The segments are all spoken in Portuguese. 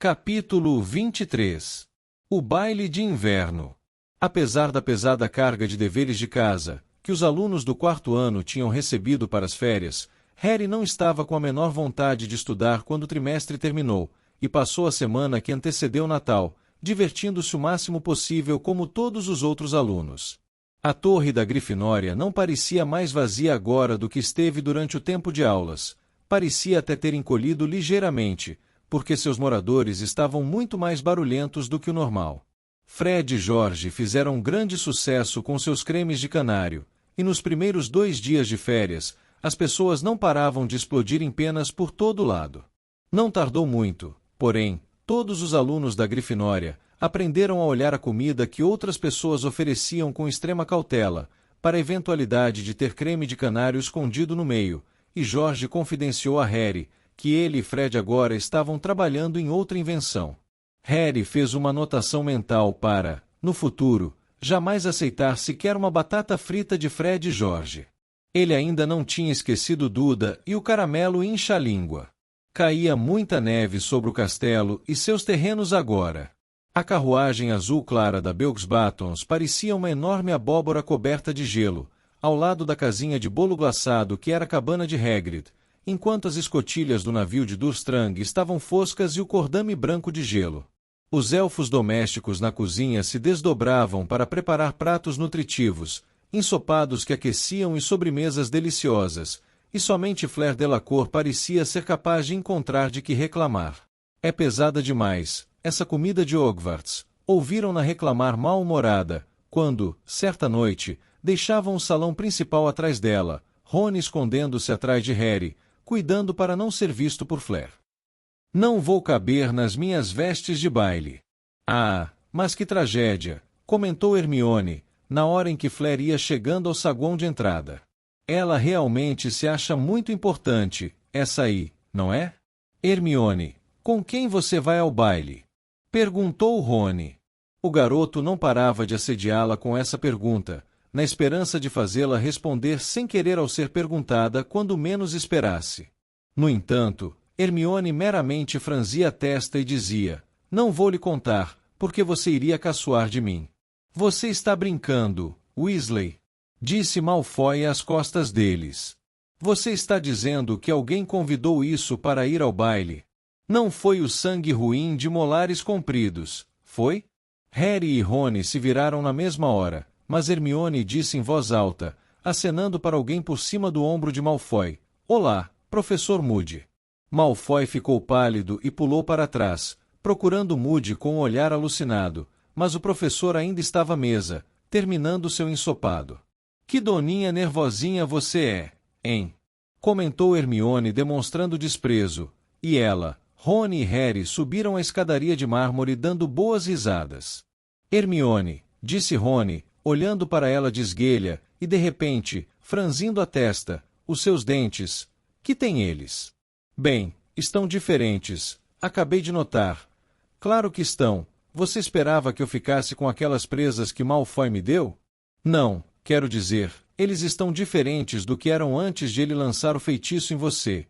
Capítulo 23. O baile de inverno. Apesar da pesada carga de deveres de casa, que os alunos do quarto ano tinham recebido para as férias, Harry não estava com a menor vontade de estudar quando o trimestre terminou, e passou a semana que antecedeu o Natal, divertindo-se o máximo possível como todos os outros alunos. A torre da Grifinória não parecia mais vazia agora do que esteve durante o tempo de aulas, parecia até ter encolhido ligeiramente, porque seus moradores estavam muito mais barulhentos do que o normal. Fred e George fizeram um grande sucesso com seus cremes de canário, e nos primeiros 2 dias de férias, as pessoas não paravam de explodir em penas por todo lado. Não tardou muito, porém, todos os alunos da Grifinória aprenderam a olhar a comida que outras pessoas ofereciam com extrema cautela, para a eventualidade de ter creme de canário escondido no meio, e George confidenciou a Harry que ele e Fred agora estavam trabalhando em outra invenção. Harry fez uma anotação mental para, no futuro, jamais aceitar sequer uma batata frita de Fred e George. Ele ainda não tinha esquecido Duda e o caramelo incha-língua. Caía muita neve sobre o castelo e seus terrenos agora. A carruagem azul clara da Belks Batons parecia uma enorme abóbora coberta de gelo, ao lado da casinha de bolo glaçado que era a cabana de Hagrid, enquanto as escotilhas do navio de Durmstrang estavam foscas e o cordame branco de gelo. Os elfos domésticos na cozinha se desdobravam para preparar pratos nutritivos, ensopados que aqueciam e sobremesas deliciosas, e somente Fleur Delacour parecia ser capaz de encontrar de que reclamar. É pesada demais, essa comida de Hogwarts, ouviram-na reclamar mal-humorada, quando, certa noite, deixavam o salão principal atrás dela, Rony escondendo-se atrás de Harry, cuidando para não ser visto por Fleur. Não vou caber nas minhas vestes de baile. Ah, mas que tragédia, comentou Hermione, na hora em que Fleur ia chegando ao saguão de entrada. Ela realmente se acha muito importante, essa aí, não é? Hermione, com quem você vai ao baile? Perguntou Rony. O garoto não parava de assediá-la com essa pergunta, na esperança de fazê-la responder sem querer ao ser perguntada quando menos esperasse. No entanto, Hermione meramente franzia a testa e dizia: não vou lhe contar, porque você iria caçoar de mim. Você está brincando, Weasley, disse Malfoy às costas deles. Você está dizendo que alguém convidou isso para ir ao baile. Não foi o sangue ruim de molares compridos, foi? Harry e Rony se viraram na mesma hora, mas Hermione disse em voz alta, acenando para alguém por cima do ombro de Malfoy: olá, professor Moody. Malfoy ficou pálido e pulou para trás, procurando Moody com um olhar alucinado, mas o professor ainda estava à mesa, terminando seu ensopado. Que doninha nervosinha você é, hein? Comentou Hermione demonstrando desprezo, e ela, Rony e Harry subiram a escadaria de mármore dando boas risadas. Hermione, disse Rony, olhando para ela de esguelha, e de repente, franzindo a testa, os seus dentes. Que têm eles? Bem, estão diferentes, acabei de notar. Claro que estão. Você esperava que eu ficasse com aquelas presas que Malfoy me deu? Não, quero dizer, eles estão diferentes do que eram antes de ele lançar o feitiço em você.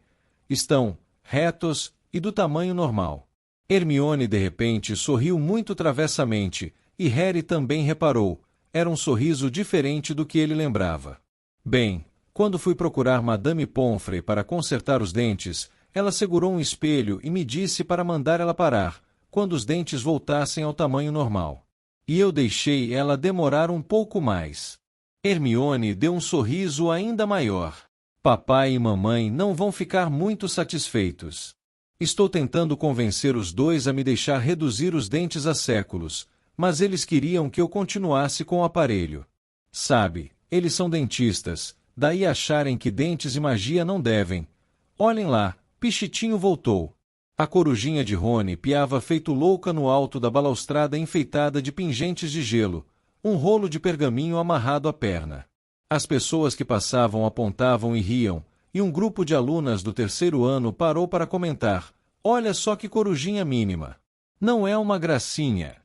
Estão retos e do tamanho normal. Hermione de repente sorriu muito travessamente, e Harry também reparou. Era um sorriso diferente do que ele lembrava. Bem, quando fui procurar Madame Pomfrey para consertar os dentes, ela segurou um espelho e me disse para mandar ela parar, quando os dentes voltassem ao tamanho normal. E eu deixei ela demorar um pouco mais. Hermione deu um sorriso ainda maior. Papai e mamãe não vão ficar muito satisfeitos. Estou tentando convencer os dois a me deixar reduzir os dentes há séculos, mas eles queriam que eu continuasse com o aparelho. Sabe, eles são dentistas, daí acharem que dentes e magia não devem. Olhem lá, Pichitinho voltou. A corujinha de Rony piava feito louca no alto da balaustrada enfeitada de pingentes de gelo, um rolo de pergaminho amarrado à perna. As pessoas que passavam apontavam e riam, e um grupo de alunas do 3º ano parou para comentar: olha só que corujinha mínima. Não é uma gracinha.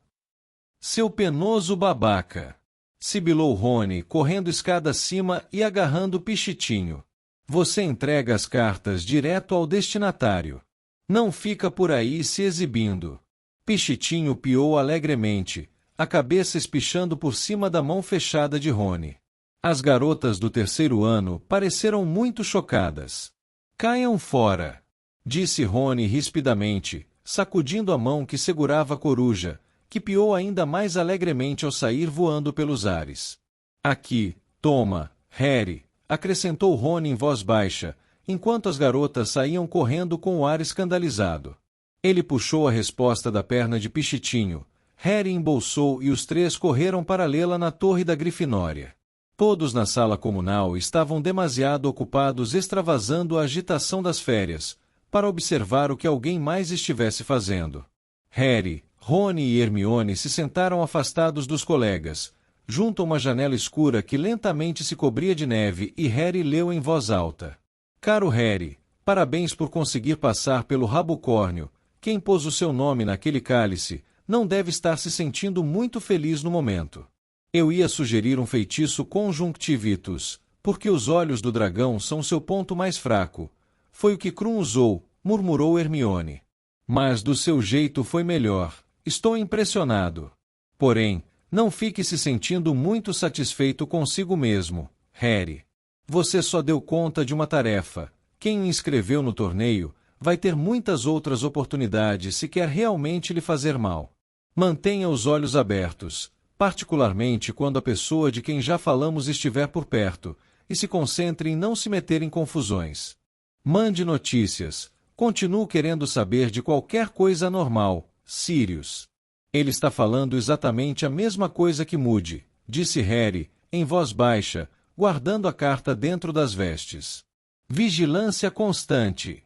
Seu penoso babaca! Sibilou Rony, correndo escada acima e agarrando Pichitinho. Você entrega as cartas direto ao destinatário. Não fica por aí se exibindo. Pichitinho piou alegremente, a cabeça espichando por cima da mão fechada de Rony. As garotas do terceiro ano pareceram muito chocadas. Caiam fora, disse Rony rispidamente, sacudindo a mão que segurava a coruja, que piou ainda mais alegremente ao sair voando pelos ares. Aqui, toma, Harry, acrescentou Rony em voz baixa, enquanto as garotas saíam correndo com o ar escandalizado. Ele puxou a resposta da perna de Pichitinho, Harry embolsou e os três correram para lê-la na torre da Grifinória. Todos na sala comunal estavam demasiado ocupados extravasando a agitação das férias, para observar o que alguém mais estivesse fazendo. Harry, Rony e Hermione se sentaram afastados dos colegas, junto a uma janela escura que lentamente se cobria de neve, e Harry leu em voz alta. Caro Harry, parabéns por conseguir passar pelo rabocórnio. Quem pôs o seu nome naquele cálice não deve estar se sentindo muito feliz no momento. Eu ia sugerir um feitiço conjunctivitus, porque os olhos do dragão são seu ponto mais fraco. Foi o que Krum usou, murmurou Hermione. Mas do seu jeito foi melhor. Estou impressionado. Porém, não fique se sentindo muito satisfeito consigo mesmo, Harry. Você só deu conta de uma tarefa. Quem o inscreveu no torneio vai ter muitas outras oportunidades se quer realmente lhe fazer mal. Mantenha os olhos abertos, particularmente quando a pessoa de quem já falamos estiver por perto, e se concentre em não se meter em confusões. Mande notícias. Continuo querendo saber de qualquer coisa anormal, Sirius. Ele está falando exatamente a mesma coisa que Moody, disse Harry, em voz baixa, guardando a carta dentro das vestes. Vigilância constante.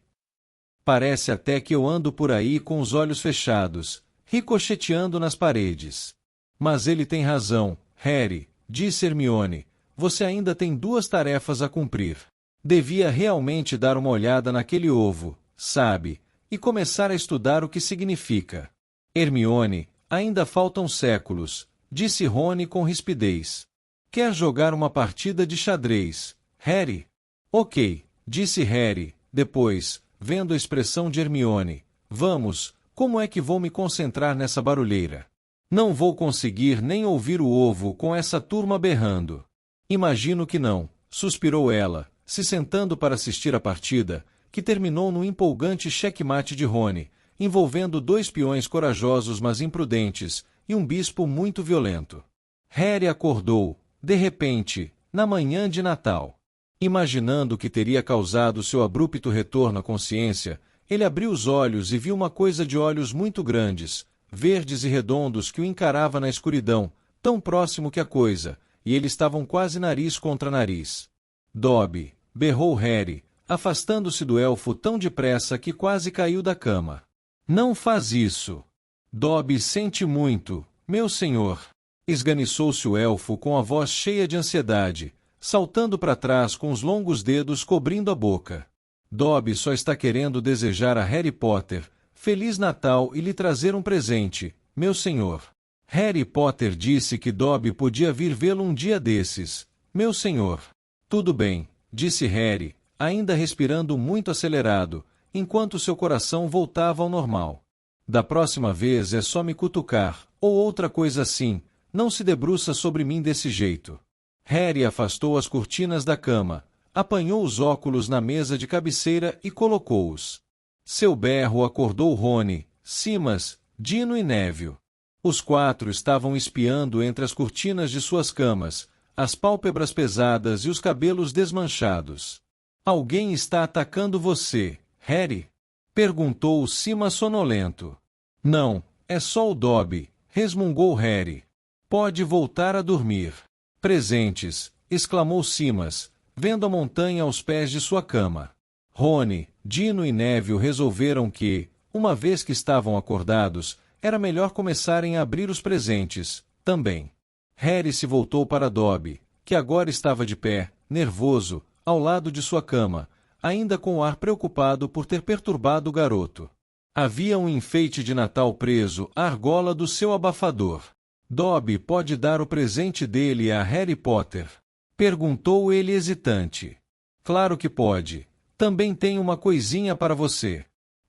Parece até que eu ando por aí com os olhos fechados, ricocheteando nas paredes. Mas ele tem razão, Harry, disse Hermione. Você ainda tem duas tarefas a cumprir. Devia realmente dar uma olhada naquele ovo, sabe, e começar a estudar o que significa. Hermione, ainda faltam séculos, disse Rony com rispidez. Quer jogar uma partida de xadrez, Harry? Ok, disse Harry, depois, vendo a expressão de Hermione. Vamos, como é que vou me concentrar nessa barulheira? Não vou conseguir nem ouvir o ovo com essa turma berrando. Imagino que não, suspirou ela, se sentando para assistir a partida, que terminou no empolgante checkmate de Rony, envolvendo dois peões corajosos mas imprudentes, e um bispo muito violento. Harry acordou, de repente, na manhã de Natal. Imaginando o que teria causado seu abrupto retorno à consciência, ele abriu os olhos e viu uma coisa de olhos muito grandes, verdes e redondos que o encarava na escuridão, tão próximo que a coisa, e eles estavam quase nariz contra nariz. Dobby, berrou Harry, afastando-se do elfo tão depressa que quase caiu da cama. Não faz isso. Dobby sente muito, meu senhor. Esganiçou-se o elfo com a voz cheia de ansiedade, saltando para trás com os longos dedos cobrindo a boca. Dobby só está querendo desejar a Harry Potter Feliz Natal e lhe trazer um presente, meu senhor. Harry Potter disse que Dobby podia vir vê-lo um dia desses, meu senhor. Tudo bem, disse Harry, ainda respirando muito acelerado, enquanto seu coração voltava ao normal. Da próxima vez é só me cutucar, ou outra coisa assim, não se debruça sobre mim desse jeito. Harry afastou as cortinas da cama, apanhou os óculos na mesa de cabeceira e colocou-os. Seu berro acordou Rony, Simas, Dino e Neville. Os quatro estavam espiando entre as cortinas de suas camas, as pálpebras pesadas e os cabelos desmanchados. Alguém está atacando você, Harry? Perguntou Simas sonolento. Não, é só o Dobby, resmungou Harry. Pode voltar a dormir. Presentes, exclamou Simas, vendo a montanha aos pés de sua cama. Rony, Dino e Neville resolveram que, uma vez que estavam acordados, era melhor começarem a abrir os presentes, também. Harry se voltou para Dobby, que agora estava de pé, nervoso, ao lado de sua cama, ainda com o ar preocupado por ter perturbado o garoto. Havia um enfeite de Natal preso à argola do seu abafador. Dobby pode dar o presente dele a Harry Potter? Perguntou ele hesitante. Claro que pode. Também tem uma coisinha para você.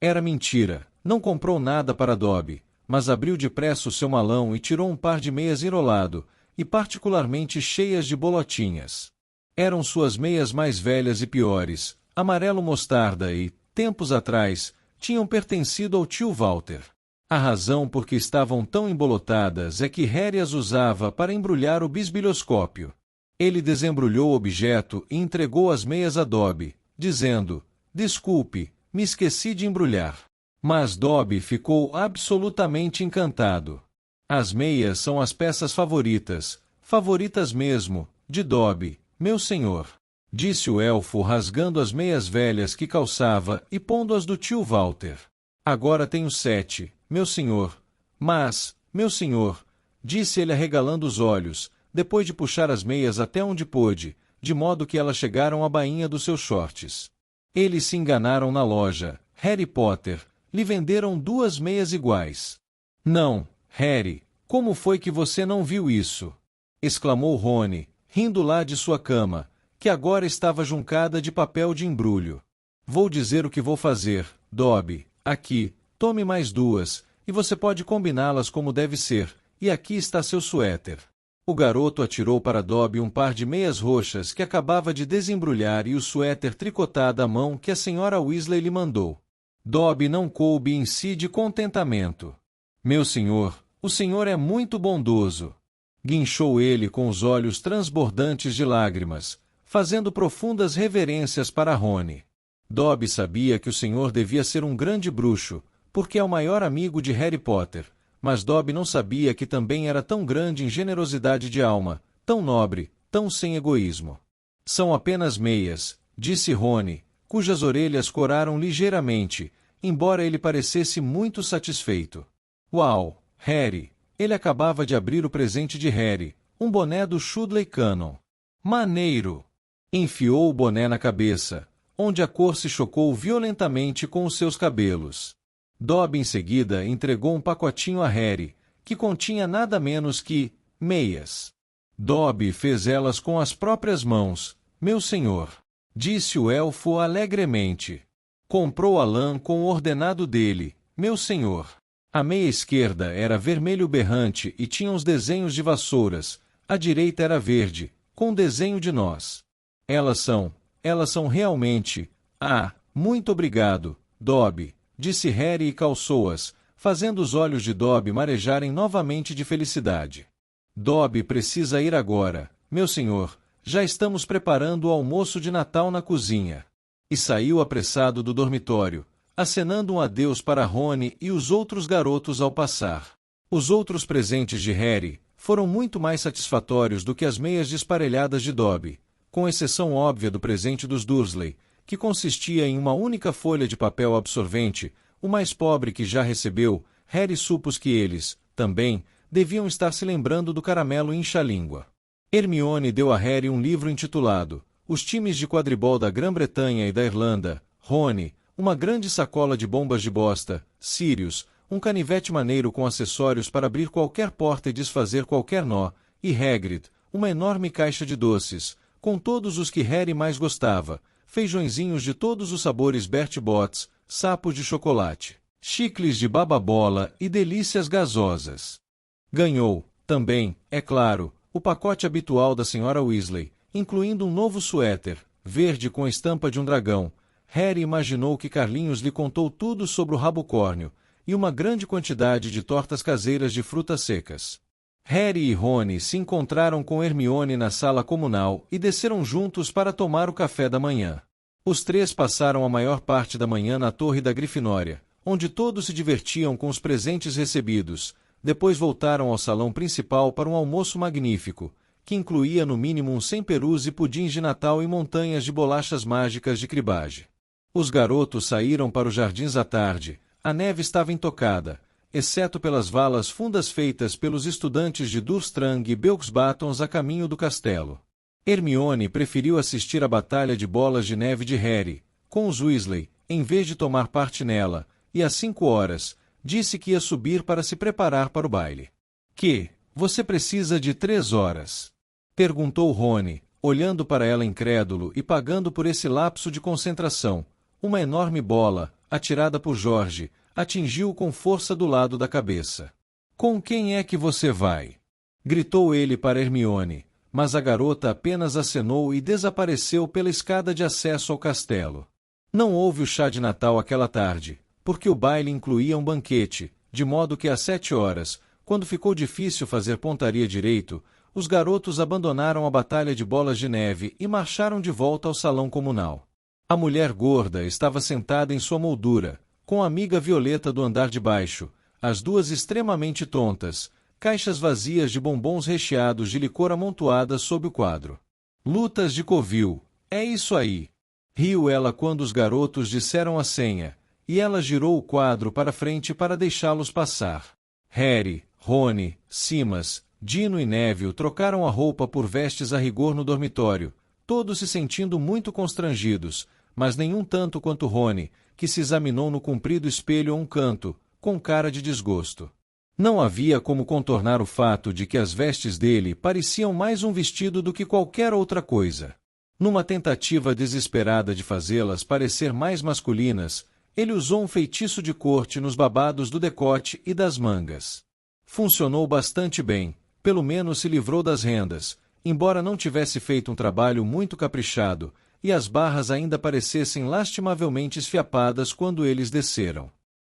Era mentira, não comprou nada para Dobby, mas abriu depressa o seu malão e tirou um par de meias enrolado, e particularmente cheias de bolotinhas. Eram suas meias mais velhas e piores, amarelo mostarda e, tempos atrás, tinham pertencido ao tio Walter. A razão por que estavam tão embolotadas é que Harry as usava para embrulhar o bisbilhoscópio. Ele desembrulhou o objeto e entregou as meias a Dobby, dizendo: "Desculpe, me esqueci de embrulhar." Mas Dobby ficou absolutamente encantado. As meias são as peças favoritas mesmo, de Dobby, meu senhor, disse o elfo rasgando as meias velhas que calçava e pondo-as do tio Walter. Agora tenho 7, meu senhor. Mas, meu senhor, disse ele arregalando os olhos, depois de puxar as meias até onde pôde, de modo que elas chegaram à bainha dos seus shorts. Eles se enganaram na loja, Harry Potter, lhe venderam 2 meias iguais. Não, Harry, como foi que você não viu isso? Exclamou Rony, rindo lá de sua cama, que agora estava juncada de papel de embrulho. Vou dizer o que vou fazer, Dobby. Aqui, tome mais 2, e você pode combiná-las como deve ser, e aqui está seu suéter. O garoto atirou para Dobby um par de meias roxas que acabava de desembrulhar e o suéter tricotado à mão que a senhora Weasley lhe mandou. Dobby não coube em si de contentamento. Meu senhor, o senhor é muito bondoso. Guinchou ele com os olhos transbordantes de lágrimas, fazendo profundas reverências para Rony. Dobby sabia que o senhor devia ser um grande bruxo, porque é o maior amigo de Harry Potter, mas Dobby não sabia que também era tão grande em generosidade de alma, tão nobre, tão sem egoísmo. São apenas meias, disse Rony, cujas orelhas coraram ligeiramente, embora ele parecesse muito satisfeito. Uau, Harry! Ele acabava de abrir o presente de Harry, um boné do Chudley Cannon. Maneiro! Enfiou o boné na cabeça, onde a cor se chocou violentamente com os seus cabelos. Dobby em seguida entregou um pacotinho a Harry, que continha nada menos que meias. Dobby fez elas com as próprias mãos, meu senhor, disse o elfo alegremente. Comprou a lã com o ordenado dele, meu senhor. A meia esquerda era vermelho berrante e tinha uns desenhos de vassouras, a direita era verde, com desenho de nós. Elas são realmente... Ah, muito obrigado, Dobby, disse Harry e calçou-as, fazendo os olhos de Dobby marejarem novamente de felicidade. Dobby precisa ir agora, meu senhor, já estamos preparando o almoço de Natal na cozinha. E saiu apressado do dormitório, acenando um adeus para Rony e os outros garotos ao passar. Os outros presentes de Harry foram muito mais satisfatórios do que as meias desparelhadas de Dobby, com exceção óbvia do presente dos Dursley, que consistia em uma única folha de papel absorvente, o mais pobre que já recebeu. Harry supôs que eles, também, deviam estar se lembrando do caramelo incha-língua. Hermione deu a Harry um livro intitulado Os times de quadribol da Grã-Bretanha e da Irlanda. Rony, uma grande sacola de bombas de bosta. Sirius, um canivete maneiro com acessórios para abrir qualquer porta e desfazer qualquer nó. E Hagrid, uma enorme caixa de doces, com todos os que Harry mais gostava, feijõezinhos de todos os sabores Bertie Botts, sapos de chocolate, chicles de baba-bola e delícias gasosas. Ganhou, também, é claro, o pacote habitual da Sra. Weasley, incluindo um novo suéter, verde com a estampa de um dragão. Harry imaginou que Carlinhos lhe contou tudo sobre o rabocórnio, e uma grande quantidade de tortas caseiras de frutas secas. Harry e Rony se encontraram com Hermione na sala comunal e desceram juntos para tomar o café da manhã. Os 3 passaram a maior parte da manhã na Torre da Grifinória, onde todos se divertiam com os presentes recebidos. Depois voltaram ao salão principal para um almoço magnífico, que incluía no mínimo uns 100 perus e pudins de Natal e montanhas de bolachas mágicas de cribage. Os garotos saíram para os jardins à tarde. A neve estava intocada, exceto pelas valas fundas feitas pelos estudantes de Durmstrang e Belks-Batons a caminho do castelo. Hermione preferiu assistir à batalha de bolas de neve de Harry, com os Weasley, em vez de tomar parte nela, e às 5 horas, disse que ia subir para se preparar para o baile. Que? Você precisa de 3 horas? Perguntou Rony, olhando para ela incrédulo e pagando por esse lapso de concentração. Uma enorme bola, atirada por Jorge, atingiu-o com força do lado da cabeça. "Com quem é que você vai?" gritou ele para Hermione, mas a garota apenas acenou e desapareceu pela escada de acesso ao castelo. Não houve o chá de Natal aquela tarde, porque o baile incluía um banquete, de modo que às 7 horas, quando ficou difícil fazer pontaria direito, os garotos abandonaram a batalha de bolas de neve e marcharam de volta ao salão comunal. A mulher gorda estava sentada em sua moldura, com a amiga Violeta do andar de baixo, as duas extremamente tontas, caixas vazias de bombons recheados de licor amontoadas sob o quadro. "Lutas de covil, é isso aí!" riu ela quando os garotos disseram a senha, e ela girou o quadro para frente para deixá-los passar. Harry, Rony, Simas, Dino e Neville trocaram a roupa por vestes a rigor no dormitório, todos se sentindo muito constrangidos, mas nenhum tanto quanto Rony, que se examinou no comprido espelho a um canto, com cara de desgosto. Não havia como contornar o fato de que as vestes dele pareciam mais um vestido do que qualquer outra coisa. Numa tentativa desesperada de fazê-las parecer mais masculinas, ele usou um feitiço de corte nos babados do decote e das mangas. Funcionou bastante bem, pelo menos se livrou das rendas, embora não tivesse feito um trabalho muito caprichado, e as barras ainda parecessem lastimavelmente esfiapadas quando eles desceram.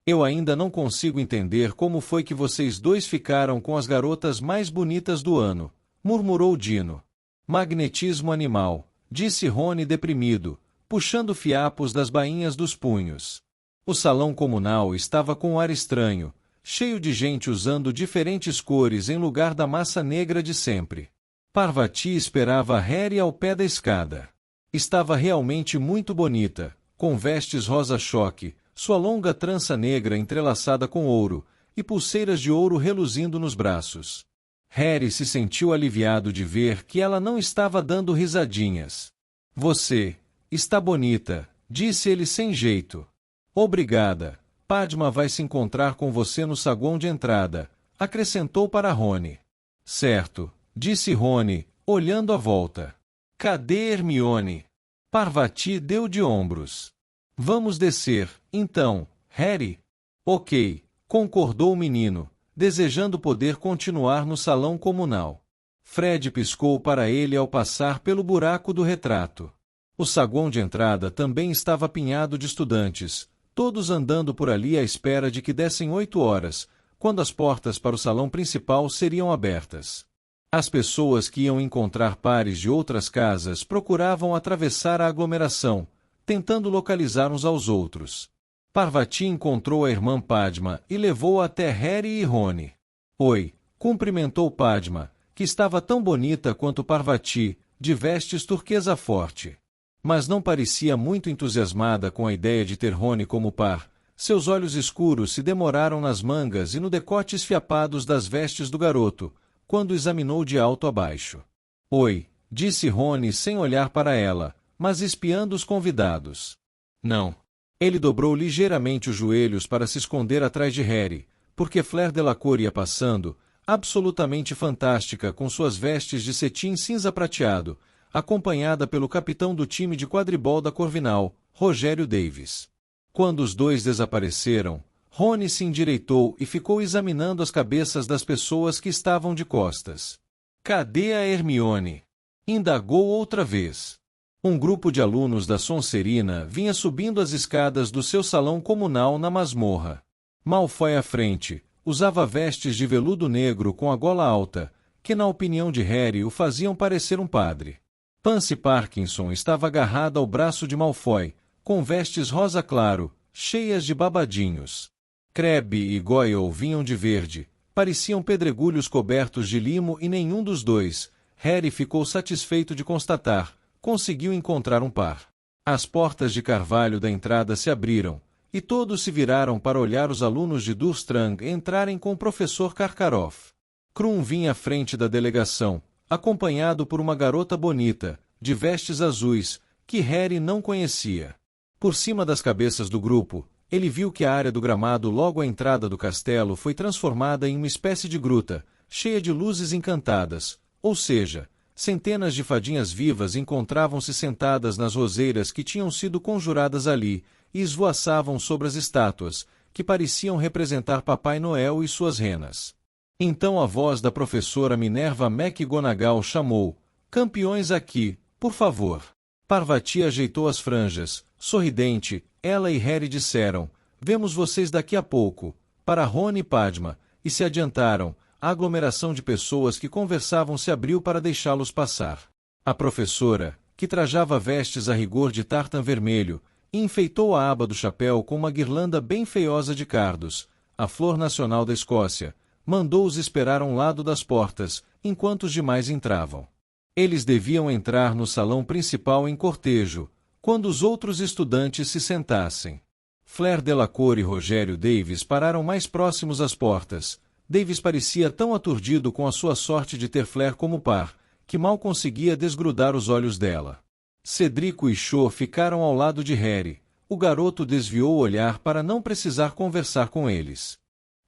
"Eu ainda não consigo entender como foi que vocês dois ficaram com as garotas mais bonitas do ano", murmurou Dino. "Magnetismo animal", disse Rony deprimido, puxando fiapos das bainhas dos punhos. O salão comunal estava com um ar estranho, cheio de gente usando diferentes cores em lugar da massa negra de sempre. Parvati esperava Harry ao pé da escada. Estava realmente muito bonita, com vestes rosa-choque, sua longa trança negra entrelaçada com ouro, e pulseiras de ouro reluzindo nos braços. Harry se sentiu aliviado de ver que ela não estava dando risadinhas. "Você está bonita", disse ele sem jeito. "Obrigada. Padma vai se encontrar com você no saguão de entrada", acrescentou para Rony. "Certo", disse Rony, olhando à volta. "Cadê Hermione?" Parvati deu de ombros. "Vamos descer, então, Harry?" "Ok", concordou o menino, desejando poder continuar no salão comunal. Fred piscou para ele ao passar pelo buraco do retrato. O saguão de entrada também estava apinhado de estudantes, todos andando por ali à espera de que dessem 8 horas, quando as portas para o salão principal seriam abertas. As pessoas que iam encontrar pares de outras casas procuravam atravessar a aglomeração, tentando localizar uns aos outros. Parvati encontrou a irmã Padma e levou-a até Harry e Rony. "Oi", cumprimentou Padma, que estava tão bonita quanto Parvati, de vestes turquesa forte. Mas não parecia muito entusiasmada com a ideia de ter Rony como par. Seus olhos escuros se demoraram nas mangas e no decote esfiapados das vestes do garoto, quando examinou de alto a baixo. "Oi", disse Rony sem olhar para ela, mas espiando os convidados. "Não." Ele dobrou ligeiramente os joelhos para se esconder atrás de Harry, porque Fleur Delacour ia passando, absolutamente fantástica com suas vestes de cetim cinza prateado, acompanhada pelo capitão do time de quadribol da Corvinal, Rogério Davis. Quando os dois desapareceram, Rony se endireitou e ficou examinando as cabeças das pessoas que estavam de costas. "Cadê a Hermione?" indagou outra vez. Um grupo de alunos da Sonserina vinha subindo as escadas do seu salão comunal na masmorra. Malfoy à frente, usava vestes de veludo negro com a gola alta, que na opinião de Harry o faziam parecer um padre. Pansy Parkinson estava agarrada ao braço de Malfoy, com vestes rosa claro, cheias de babadinhos. Crabbe e Goyle vinham de verde, pareciam pedregulhos cobertos de limo e nenhum dos dois, Harry ficou satisfeito de constatar, conseguiu encontrar um par. As portas de carvalho da entrada se abriram, e todos se viraram para olhar os alunos de Durmstrang entrarem com o professor Karkaroff. Krum vinha à frente da delegação, acompanhado por uma garota bonita, de vestes azuis, que Harry não conhecia. Por cima das cabeças do grupo, ele viu que a área do gramado logo à entrada do castelo foi transformada em uma espécie de gruta, cheia de luzes encantadas, ou seja, centenas de fadinhas vivas encontravam-se sentadas nas roseiras que tinham sido conjuradas ali, e esvoaçavam sobre as estátuas, que pareciam representar Papai Noel e suas renas. Então a voz da professora Minerva McGonagall chamou: "Campeões aqui, por favor." Parvati ajeitou as franjas. Sorridente, ela e Harry disseram: "Vemos vocês daqui a pouco," para Rony e Padma, e se adiantaram. A aglomeração de pessoas que conversavam se abriu para deixá-los passar. A professora, que trajava vestes a rigor de tartan vermelho, e enfeitou a aba do chapéu com uma guirlanda bem feiosa de cardos, a flor nacional da Escócia, mandou-os esperar a um lado das portas, enquanto os demais entravam. Eles deviam entrar no salão principal em cortejo, quando os outros estudantes se sentassem. Flair Delacour e Rogério Davis pararam mais próximos às portas. Davis parecia tão aturdido com a sua sorte de ter Flair como par, que mal conseguia desgrudar os olhos dela. Cedrico e Cho ficaram ao lado de Harry. O garoto desviou o olhar para não precisar conversar com eles.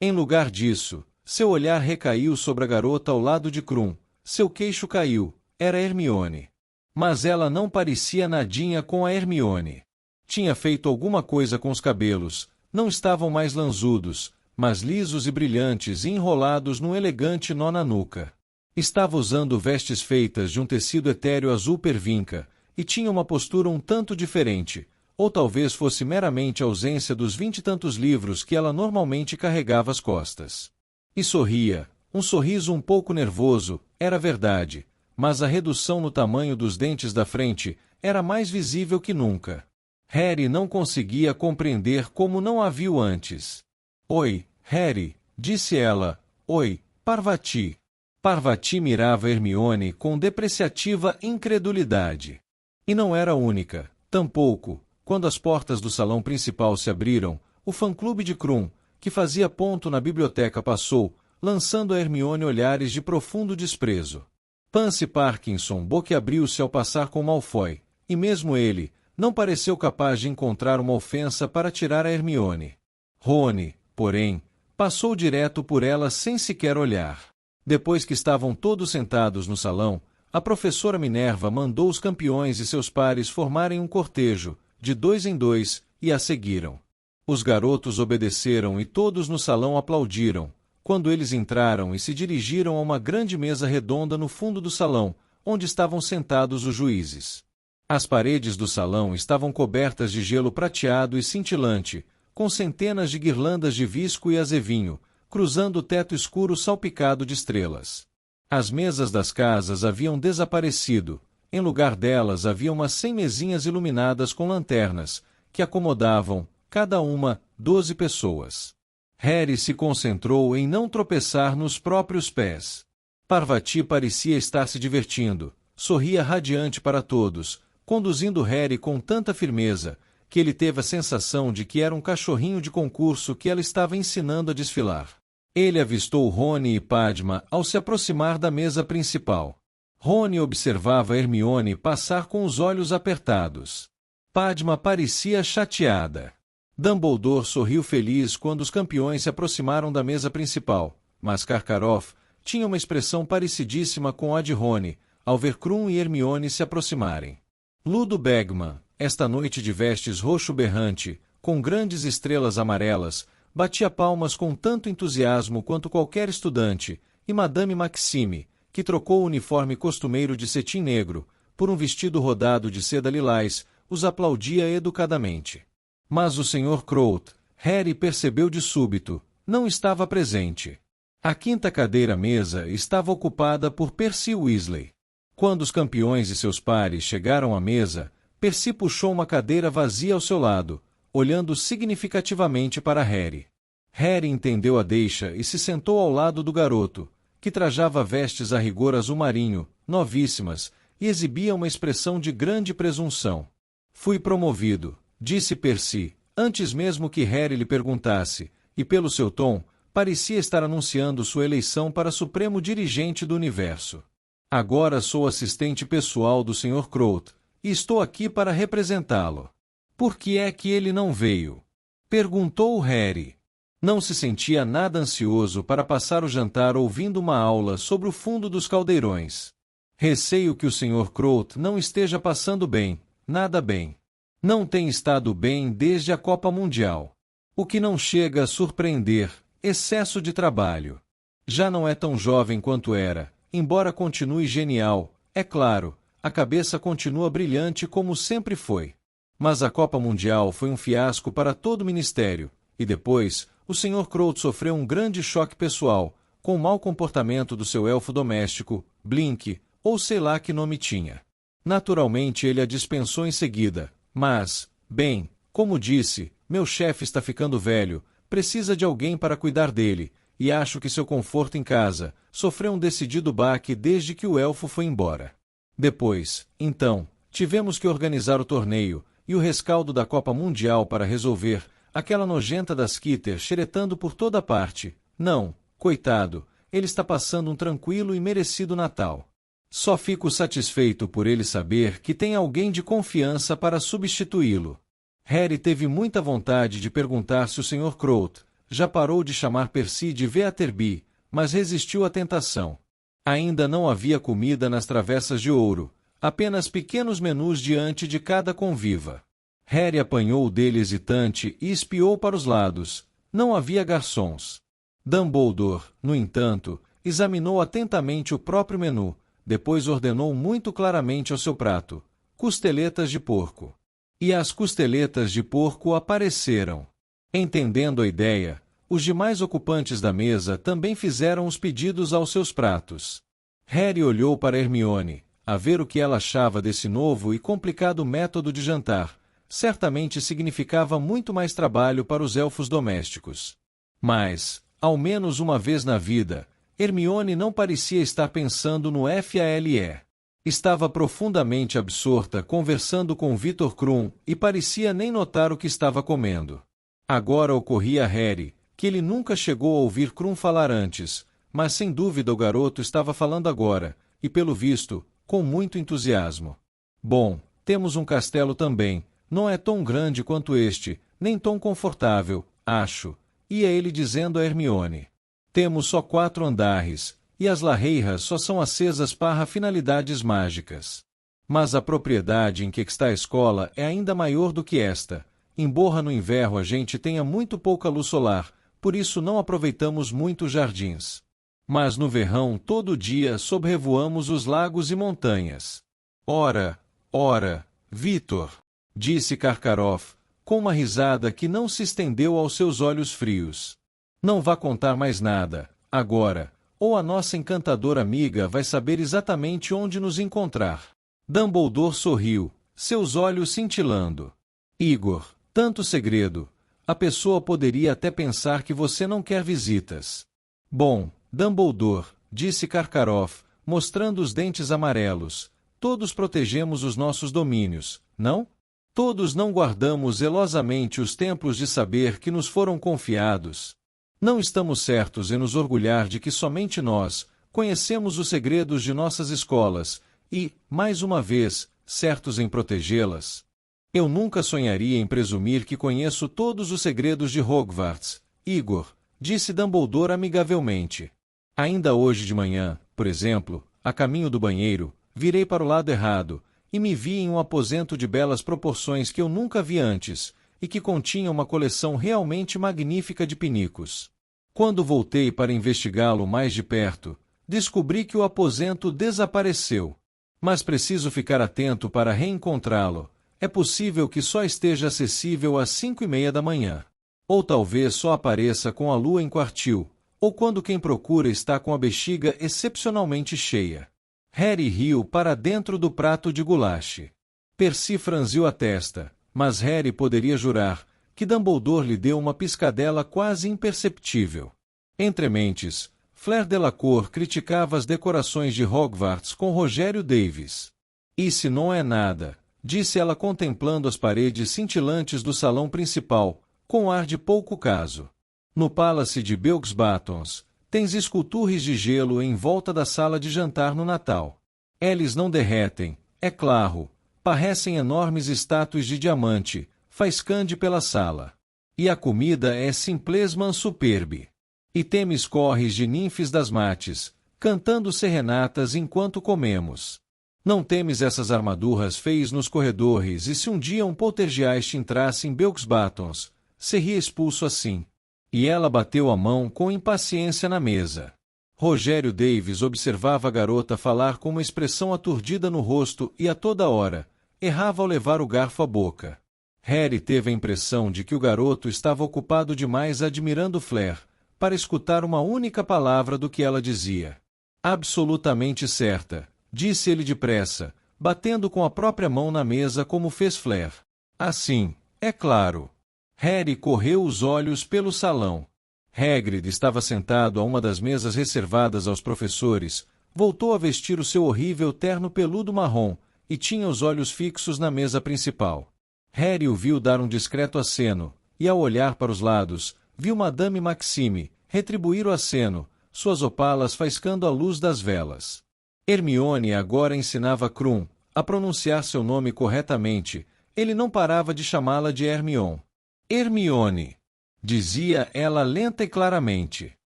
Em lugar disso, seu olhar recaiu sobre a garota ao lado de Krum. Seu queixo caiu. Era Hermione. Mas ela não parecia nadinha com a Hermione. Tinha feito alguma coisa com os cabelos, não estavam mais lanzudos, mas lisos e brilhantes e enrolados num elegante nó na nuca. Estava usando vestes feitas de um tecido etéreo azul pervinca, e tinha uma postura um tanto diferente, ou talvez fosse meramente a ausência dos 20 e tantos livros que ela normalmente carregava às costas. E sorria, um sorriso um pouco nervoso, era verdade, mas a redução no tamanho dos dentes da frente era mais visível que nunca. Harry não conseguia compreender como não a viu antes. "Oi, Harry", disse ela. "Oi, Parvati." Parvati mirava Hermione com depreciativa incredulidade. E não era a única, tampouco, quando as portas do salão principal se abriram, o fã-clube de Krum, que fazia ponto na biblioteca, passou, lançando a Hermione olhares de profundo desprezo. Pansy Parkinson boquiabriu-se ao passar com Malfoy, e mesmo ele não pareceu capaz de encontrar uma ofensa para tirar a Hermione. Rony, porém, passou direto por ela sem sequer olhar. Depois que estavam todos sentados no salão, a professora Minerva mandou os campeões e seus pares formarem um cortejo, de 2 em 2, e a seguiram. Os garotos obedeceram e todos no salão aplaudiram, quando eles entraram e se dirigiram a uma grande mesa redonda no fundo do salão, onde estavam sentados os juízes. As paredes do salão estavam cobertas de gelo prateado e cintilante, com centenas de guirlandas de visco e azevinho, cruzando o teto escuro salpicado de estrelas. As mesas das casas haviam desaparecido. Em lugar delas havia umas 100 mesinhas iluminadas com lanternas, que acomodavam, cada uma, 12 pessoas. Harry se concentrou em não tropeçar nos próprios pés. Parvati parecia estar se divertindo, sorria radiante para todos, conduzindo Harry com tanta firmeza, que ele teve a sensação de que era um cachorrinho de concurso que ela estava ensinando a desfilar. Ele avistou Rony e Padma ao se aproximar da mesa principal. Rony observava Hermione passar com os olhos apertados. Padma parecia chateada. Dumbledore sorriu feliz quando os campeões se aproximaram da mesa principal, mas Karkaroff tinha uma expressão parecidíssima com a de Rony, ao ver Krum e Hermione se aproximarem. Ludo Bagman, esta noite de vestes roxo berrante, com grandes estrelas amarelas, batia palmas com tanto entusiasmo quanto qualquer estudante, e Madame Maxime, que trocou o uniforme costumeiro de cetim negro, por um vestido rodado de seda lilás, os aplaudia educadamente. Mas o Sr. Crouch, Harry percebeu de súbito, não estava presente. A quinta cadeira-mesa estava ocupada por Percy Weasley. Quando os campeões e seus pares chegaram à mesa, Percy puxou uma cadeira vazia ao seu lado, olhando significativamente para Harry. Harry entendeu a deixa e se sentou ao lado do garoto, que trajava vestes a rigor azul marinho, novíssimas, e exibia uma expressão de grande presunção. "Fui promovido", disse Percy, antes mesmo que Harry lhe perguntasse, e pelo seu tom, parecia estar anunciando sua eleição para supremo dirigente do universo. "Agora sou assistente pessoal do Sr. Crouch, e estou aqui para representá-lo." "Por que é que ele não veio?" perguntou Harry. Não se sentia nada ansioso para passar o jantar ouvindo uma aula sobre o fundo dos caldeirões. "Receio que o Sr. Crouch não esteja passando bem, nada bem." Não tem estado bem desde a Copa Mundial. O que não chega a surpreender, excesso de trabalho. Já não é tão jovem quanto era, embora continue genial, é claro, a cabeça continua brilhante como sempre foi. Mas a Copa Mundial foi um fiasco para todo o ministério, e depois, o Sr. Crout sofreu um grande choque pessoal, com o mau comportamento do seu elfo doméstico, Blink, ou sei lá que nome tinha. Naturalmente ele a dispensou em seguida, mas, bem, como disse, meu chefe está ficando velho, precisa de alguém para cuidar dele, e acho que seu conforto em casa sofreu um decidido baque desde que o elfo foi embora. Depois, então, tivemos que organizar o torneio, e o rescaldo da Copa Mundial para resolver, aquela nojenta da Skitter xeretando por toda parte. Não, coitado, ele está passando um tranquilo e merecido Natal. Só fico satisfeito por ele saber que tem alguém de confiança para substituí-lo. Harry teve muita vontade de perguntar se o Sr. Crout já parou de chamar Percy de Veatterby, mas resistiu à tentação. Ainda não havia comida nas travessas de ouro, apenas pequenos menus diante de cada conviva. Harry apanhou o dele hesitante e espiou para os lados. Não havia garçons. Dumbledore, no entanto, examinou atentamente o próprio menu, depois ordenou muito claramente ao seu prato: costeletas de porco. E as costeletas de porco apareceram. Entendendo a ideia, os demais ocupantes da mesa também fizeram os pedidos aos seus pratos. Harry olhou para Hermione, a ver o que ela achava desse novo e complicado método de jantar. Certamente significava muito mais trabalho para os elfos domésticos. Mas, ao menos uma vez na vida, Hermione não parecia estar pensando no FALE. Estava profundamente absorta conversando com Victor Krum e parecia nem notar o que estava comendo. Agora ocorria a Harry, que ele nunca chegou a ouvir Krum falar antes, mas sem dúvida o garoto estava falando agora, e pelo visto, com muito entusiasmo. Bom, temos um castelo também, não é tão grande quanto este, nem tão confortável, acho, ia ele dizendo a Hermione. Temos só 4 andares, e as lareiras só são acesas para finalidades mágicas. Mas a propriedade em que está a escola é ainda maior do que esta, embora no inverno a gente tenha muito pouca luz solar, por isso não aproveitamos muito os jardins. Mas no verão todo dia sobrevoamos os lagos e montanhas. Ora, Vitor, disse Karkaroff, com uma risada que não se estendeu aos seus olhos frios. Não vá contar mais nada, agora, ou a nossa encantadora amiga vai saber exatamente onde nos encontrar. Dumbledore sorriu, seus olhos cintilando. Igor, tanto segredo. A pessoa poderia até pensar que você não quer visitas. Bom, Dumbledore, disse Karkaroff, mostrando os dentes amarelos, todos protegemos os nossos domínios, não? Todos não guardamos zelosamente os templos de saber que nos foram confiados. Não estamos certos em nos orgulhar de que somente nós conhecemos os segredos de nossas escolas e, mais uma vez, certos em protegê-las. Eu nunca sonharia em presumir que conheço todos os segredos de Hogwarts, Igor, disse Dumbledore amigavelmente. Ainda hoje de manhã, por exemplo, a caminho do banheiro, virei para o lado errado e me vi em um aposento de belas proporções que eu nunca vi antes e que continha uma coleção realmente magnífica de pinicos. Quando voltei para investigá-lo mais de perto, descobri que o aposento desapareceu. Mas preciso ficar atento para reencontrá-lo. É possível que só esteja acessível às 5:30 da manhã. Ou talvez só apareça com a lua em quartil, ou quando quem procura está com a bexiga excepcionalmente cheia. Harry riu para dentro do prato de goulash. Percy franziu a testa, mas Harry poderia jurar que Dumbledore lhe deu uma piscadela quase imperceptível. Entre mentes, Fleur Delacour criticava as decorações de Hogwarts com Rogério Davis. Isso não é nada, disse ela contemplando as paredes cintilantes do salão principal, com ar de pouco caso. No Palace de Belks-Batons, tens esculturas de gelo em volta da sala de jantar no Natal. Eles não derretem, é claro, parecem enormes estátuas de diamante, faiscando pela sala. E a comida é simplesmente superbe. E temos corres de ninfes das mates, cantando serenatas enquanto comemos. Não temes essas armadurras feias nos corredores, e se um dia um poltergeist entrasse em Belks-Batons, seria expulso assim. E ela bateu a mão com impaciência na mesa. Rogério Davis observava a garota falar com uma expressão aturdida no rosto e a toda hora errava ao levar o garfo à boca. Harry teve a impressão de que o garoto estava ocupado demais admirando Flair, para escutar uma única palavra do que ela dizia. Absolutamente certa, disse ele depressa, batendo com a própria mão na mesa como fez Flair. Assim, é claro. Harry correu os olhos pelo salão. Hagrid estava sentado a uma das mesas reservadas aos professores, voltou a vestir o seu horrível terno peludo marrom, e tinha os olhos fixos na mesa principal. Harry o viu dar um discreto aceno, e ao olhar para os lados, viu Madame Maxime retribuir o aceno, suas opalas faiscando à luz das velas. Hermione agora ensinava Krum a pronunciar seu nome corretamente, ele não parava de chamá-la de Hermione. Hermione, dizia ela lenta e claramente.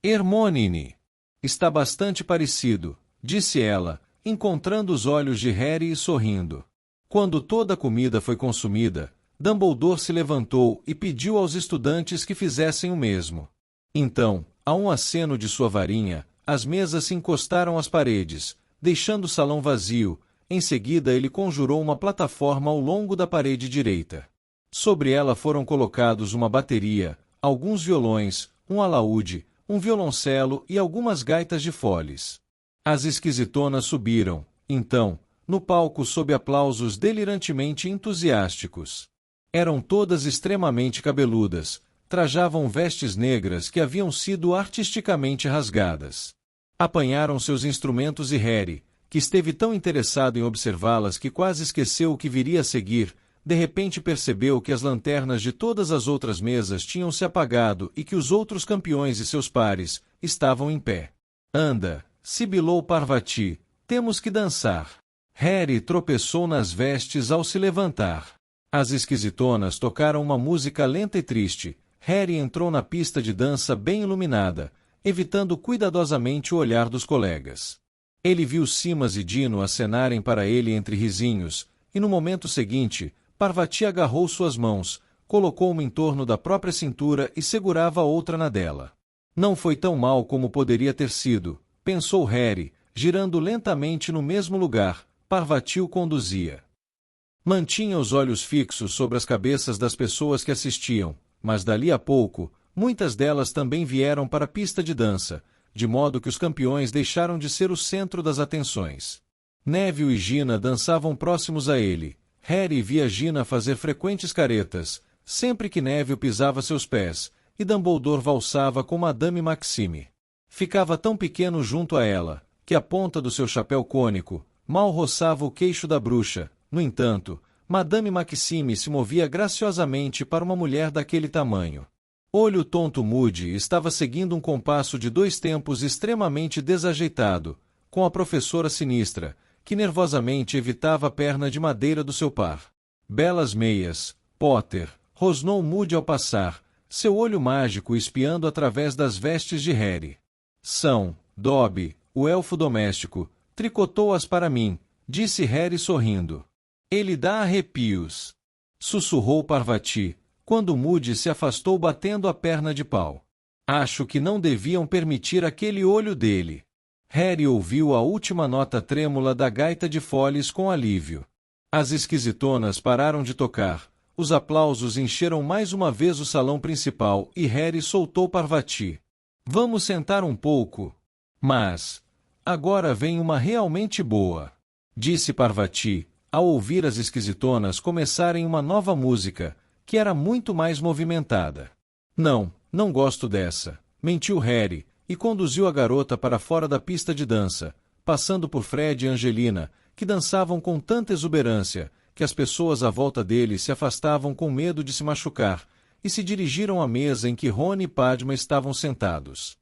Hermione. Está bastante parecido, disse ela, encontrando os olhos de Harry e sorrindo. Quando toda a comida foi consumida, Dumbledore se levantou e pediu aos estudantes que fizessem o mesmo. Então, a um aceno de sua varinha, as mesas se encostaram às paredes, deixando o salão vazio. Em seguida ele conjurou uma plataforma ao longo da parede direita. Sobre ela foram colocados uma bateria, alguns violões, um alaúde, um violoncelo e algumas gaitas de foles. As esquisitonas subiram, então, no palco sob aplausos delirantemente entusiásticos. Eram todas extremamente cabeludas, trajavam vestes negras que haviam sido artisticamente rasgadas. Apanharam seus instrumentos e Harry, que esteve tão interessado em observá-las que quase esqueceu o que viria a seguir, de repente percebeu que as lanternas de todas as outras mesas tinham se apagado e que os outros campeões e seus pares estavam em pé. Anda, sibilou Parvati, temos que dançar. Harry tropeçou nas vestes ao se levantar. As esquisitonas tocaram uma música lenta e triste. Harry entrou na pista de dança bem iluminada, evitando cuidadosamente o olhar dos colegas. Ele viu Simas e Dino acenarem para ele entre risinhos, e no momento seguinte, Parvati agarrou suas mãos, colocou uma em torno da própria cintura e segurava a outra na dela. Não foi tão mal como poderia ter sido, pensou Harry, girando lentamente no mesmo lugar. Parvati o conduzia. Mantinha os olhos fixos sobre as cabeças das pessoas que assistiam, mas dali a pouco, muitas delas também vieram para a pista de dança, de modo que os campeões deixaram de ser o centro das atenções. Neville e Gina dançavam próximos a ele. Harry via Gina fazer frequentes caretas, sempre que Neville pisava seus pés, e Dumbledore valsava com Madame Maxime. Ficava tão pequeno junto a ela, que a ponta do seu chapéu cônico mal roçava o queixo da bruxa. No entanto, Madame Maxime se movia graciosamente para uma mulher daquele tamanho. Olho tonto Moody estava seguindo um compasso de 2 tempos extremamente desajeitado, com a professora sinistra, que nervosamente evitava a perna de madeira do seu par. Belas meias, Potter, rosnou Moody ao passar, seu olho mágico espiando através das vestes de Harry. São, Dobby, o elfo doméstico, tricotou-as para mim, disse Harry sorrindo. Ele dá arrepios. Sussurrou Parvati, quando Moody se afastou batendo a perna de pau. Acho que não deviam permitir aquele olho dele. Harry ouviu a última nota trêmula da gaita de foles com alívio. As esquisitonas pararam de tocar, os aplausos encheram mais uma vez o salão principal e Harry soltou Parvati. Vamos sentar um pouco. Mas agora vem uma realmente boa, disse Parvati, ao ouvir as esquisitonas começarem uma nova música, que era muito mais movimentada. Não gosto dessa, mentiu Harry, e conduziu a garota para fora da pista de dança, passando por Fred e Angelina, que dançavam com tanta exuberância, que as pessoas à volta dele se afastavam com medo de se machucar, e se dirigiram à mesa em que Rony e Padma estavam sentados.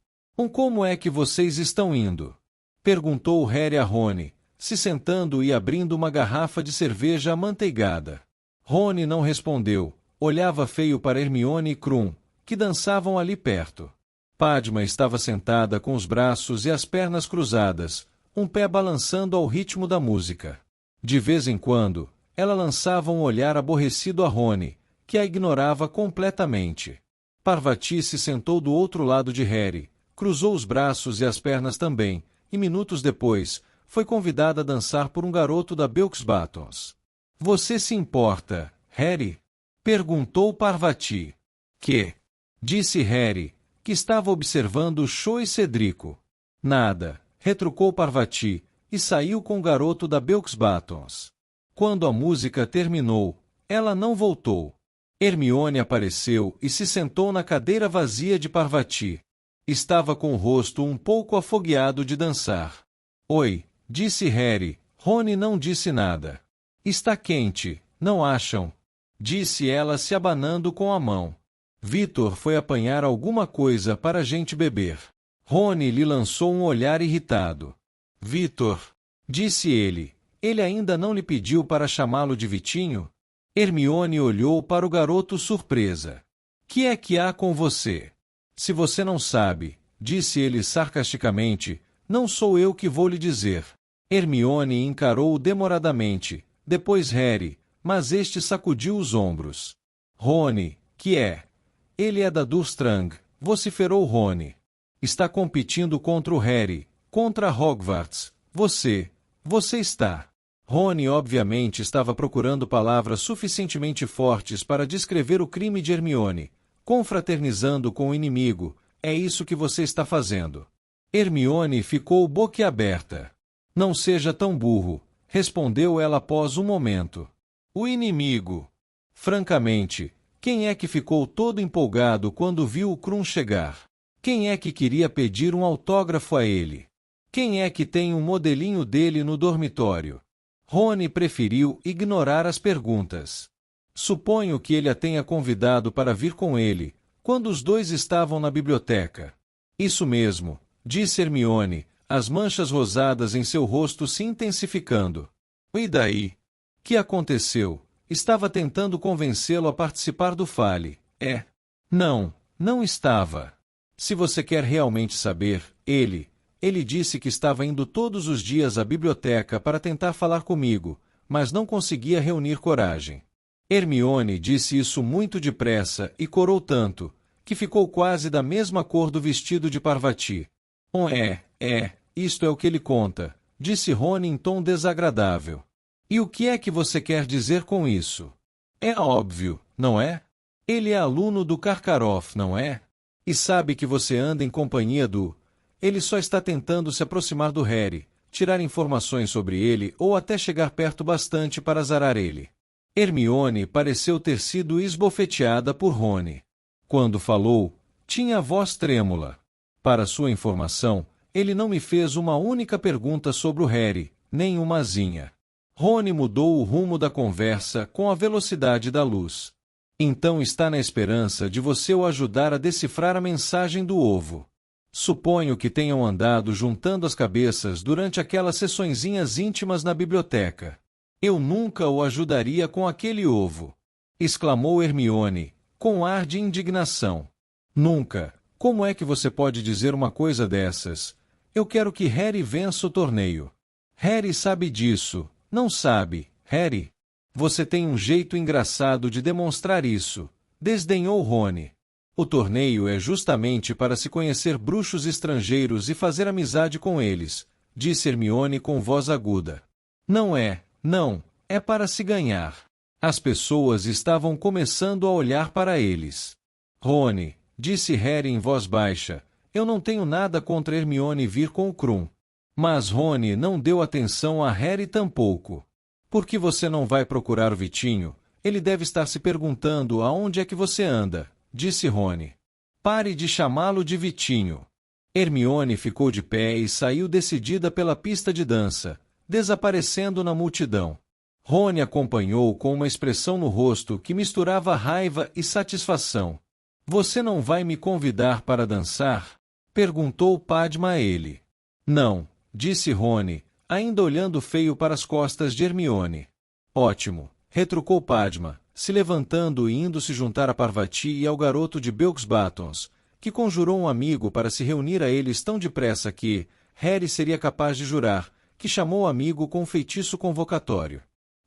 Como é que vocês estão indo? Perguntou Harry a Rony, se sentando e abrindo uma garrafa de cerveja amanteigada. Rony não respondeu, olhava feio para Hermione e Krum, que dançavam ali perto. Padma estava sentada com os braços e as pernas cruzadas, um pé balançando ao ritmo da música. De vez em quando, ela lançava um olhar aborrecido a Rony, que a ignorava completamente. Parvati se sentou do outro lado de Harry, cruzou os braços e as pernas também, e minutos depois, foi convidada a dançar por um garoto da Belks-Batons. Você se importa, Harry? Perguntou Parvati. Que? Disse Harry, que estava observando o show e Cedrico. Nada, retrucou Parvati, e saiu com o garoto da Belks-Batons. Quando a música terminou, ela não voltou. Hermione apareceu e se sentou na cadeira vazia de Parvati. Estava com o rosto um pouco afogueado de dançar. Oi, disse Harry. Rony não disse nada. Está quente, não acham? Disse ela se abanando com a mão. Victor foi apanhar alguma coisa para a gente beber. Rony lhe lançou um olhar irritado. Victor, disse ele. Ele ainda não lhe pediu para chamá-lo de Vitinho? Hermione olhou para o garoto surpresa. Que é que há com você? Se você não sabe, disse ele sarcasticamente, não sou eu que vou lhe dizer. Hermione encarou-o demoradamente, depois Harry, mas este sacudiu os ombros. Rony, que é? Ele é da Durmstrang, vociferou Rony. Está competindo contra o Harry, contra Hogwarts. Você está. Rony obviamente estava procurando palavras suficientemente fortes para descrever o crime de Hermione. Confraternizando com o inimigo, é isso que você está fazendo. Hermione ficou boquiaberta. Não seja tão burro, respondeu ela após um momento. O inimigo. Francamente, quem é que ficou todo empolgado quando viu o Krum chegar? Quem é que queria pedir um autógrafo a ele? Quem é que tem um modelinho dele no dormitório? Rony preferiu ignorar as perguntas. Suponho que ele a tenha convidado para vir com ele, quando os dois estavam na biblioteca. Isso mesmo, disse Hermione, as manchas rosadas em seu rosto se intensificando. E daí? Que aconteceu? Estava tentando convencê-lo a participar do Fale. É? Não estava. Se você quer realmente saber, ele disse que estava indo todos os dias à biblioteca para tentar falar comigo, mas não conseguia reunir coragem. Hermione disse isso muito depressa e corou tanto, que ficou quase da mesma cor do vestido de Parvati. Isto é o que ele conta, disse Rony em tom desagradável. E o que é que você quer dizer com isso? É óbvio, não é? Ele é aluno do Karkaroff, não é? E sabe que você anda em companhia do... Ele só está tentando se aproximar do Harry, tirar informações sobre ele ou até chegar perto bastante para azarar ele. Hermione pareceu ter sido esbofeteada por Rony. Quando falou, tinha a voz trêmula. Para sua informação, ele não me fez uma única pergunta sobre o Harry, nem umazinha. Rony mudou o rumo da conversa com a velocidade da luz. Então está na esperança de você o ajudar a decifrar a mensagem do ovo. Suponho que tenham andado juntando as cabeças durante aquelas sessõezinhas íntimas na biblioteca. Eu nunca o ajudaria com aquele ovo! Exclamou Hermione, com ar de indignação. Nunca! Como é que você pode dizer uma coisa dessas? Eu quero que Harry vença o torneio. Harry sabe disso, não sabe, Harry? Você tem um jeito engraçado de demonstrar isso, desdenhou Rony. O torneio é justamente para se conhecer bruxos estrangeiros e fazer amizade com eles, disse Hermione com voz aguda. Não, é para se ganhar. As pessoas estavam começando a olhar para eles. Rony, disse Harry em voz baixa, eu não tenho nada contra Hermione vir com o Krum. Mas Rony não deu atenção a Harry tampouco. Por que você não vai procurar o Vitinho? Ele deve estar se perguntando aonde é que você anda, disse Rony. Pare de chamá-lo de Vitinho. Hermione ficou de pé e saiu decidida pela pista de dança, desaparecendo na multidão. Rony acompanhou com uma expressão no rosto que misturava raiva e satisfação. Você não vai me convidar para dançar? Perguntou Padma a ele. Não, disse Rony, ainda olhando feio para as costas de Hermione. Ótimo, retrucou Padma, se levantando e indo se juntar a Parvati e ao garoto de Belks-Batons, que conjurou um amigo para se reunir a eles tão depressa que, Harry seria capaz de jurar, que chamou o amigo com um feitiço convocatório.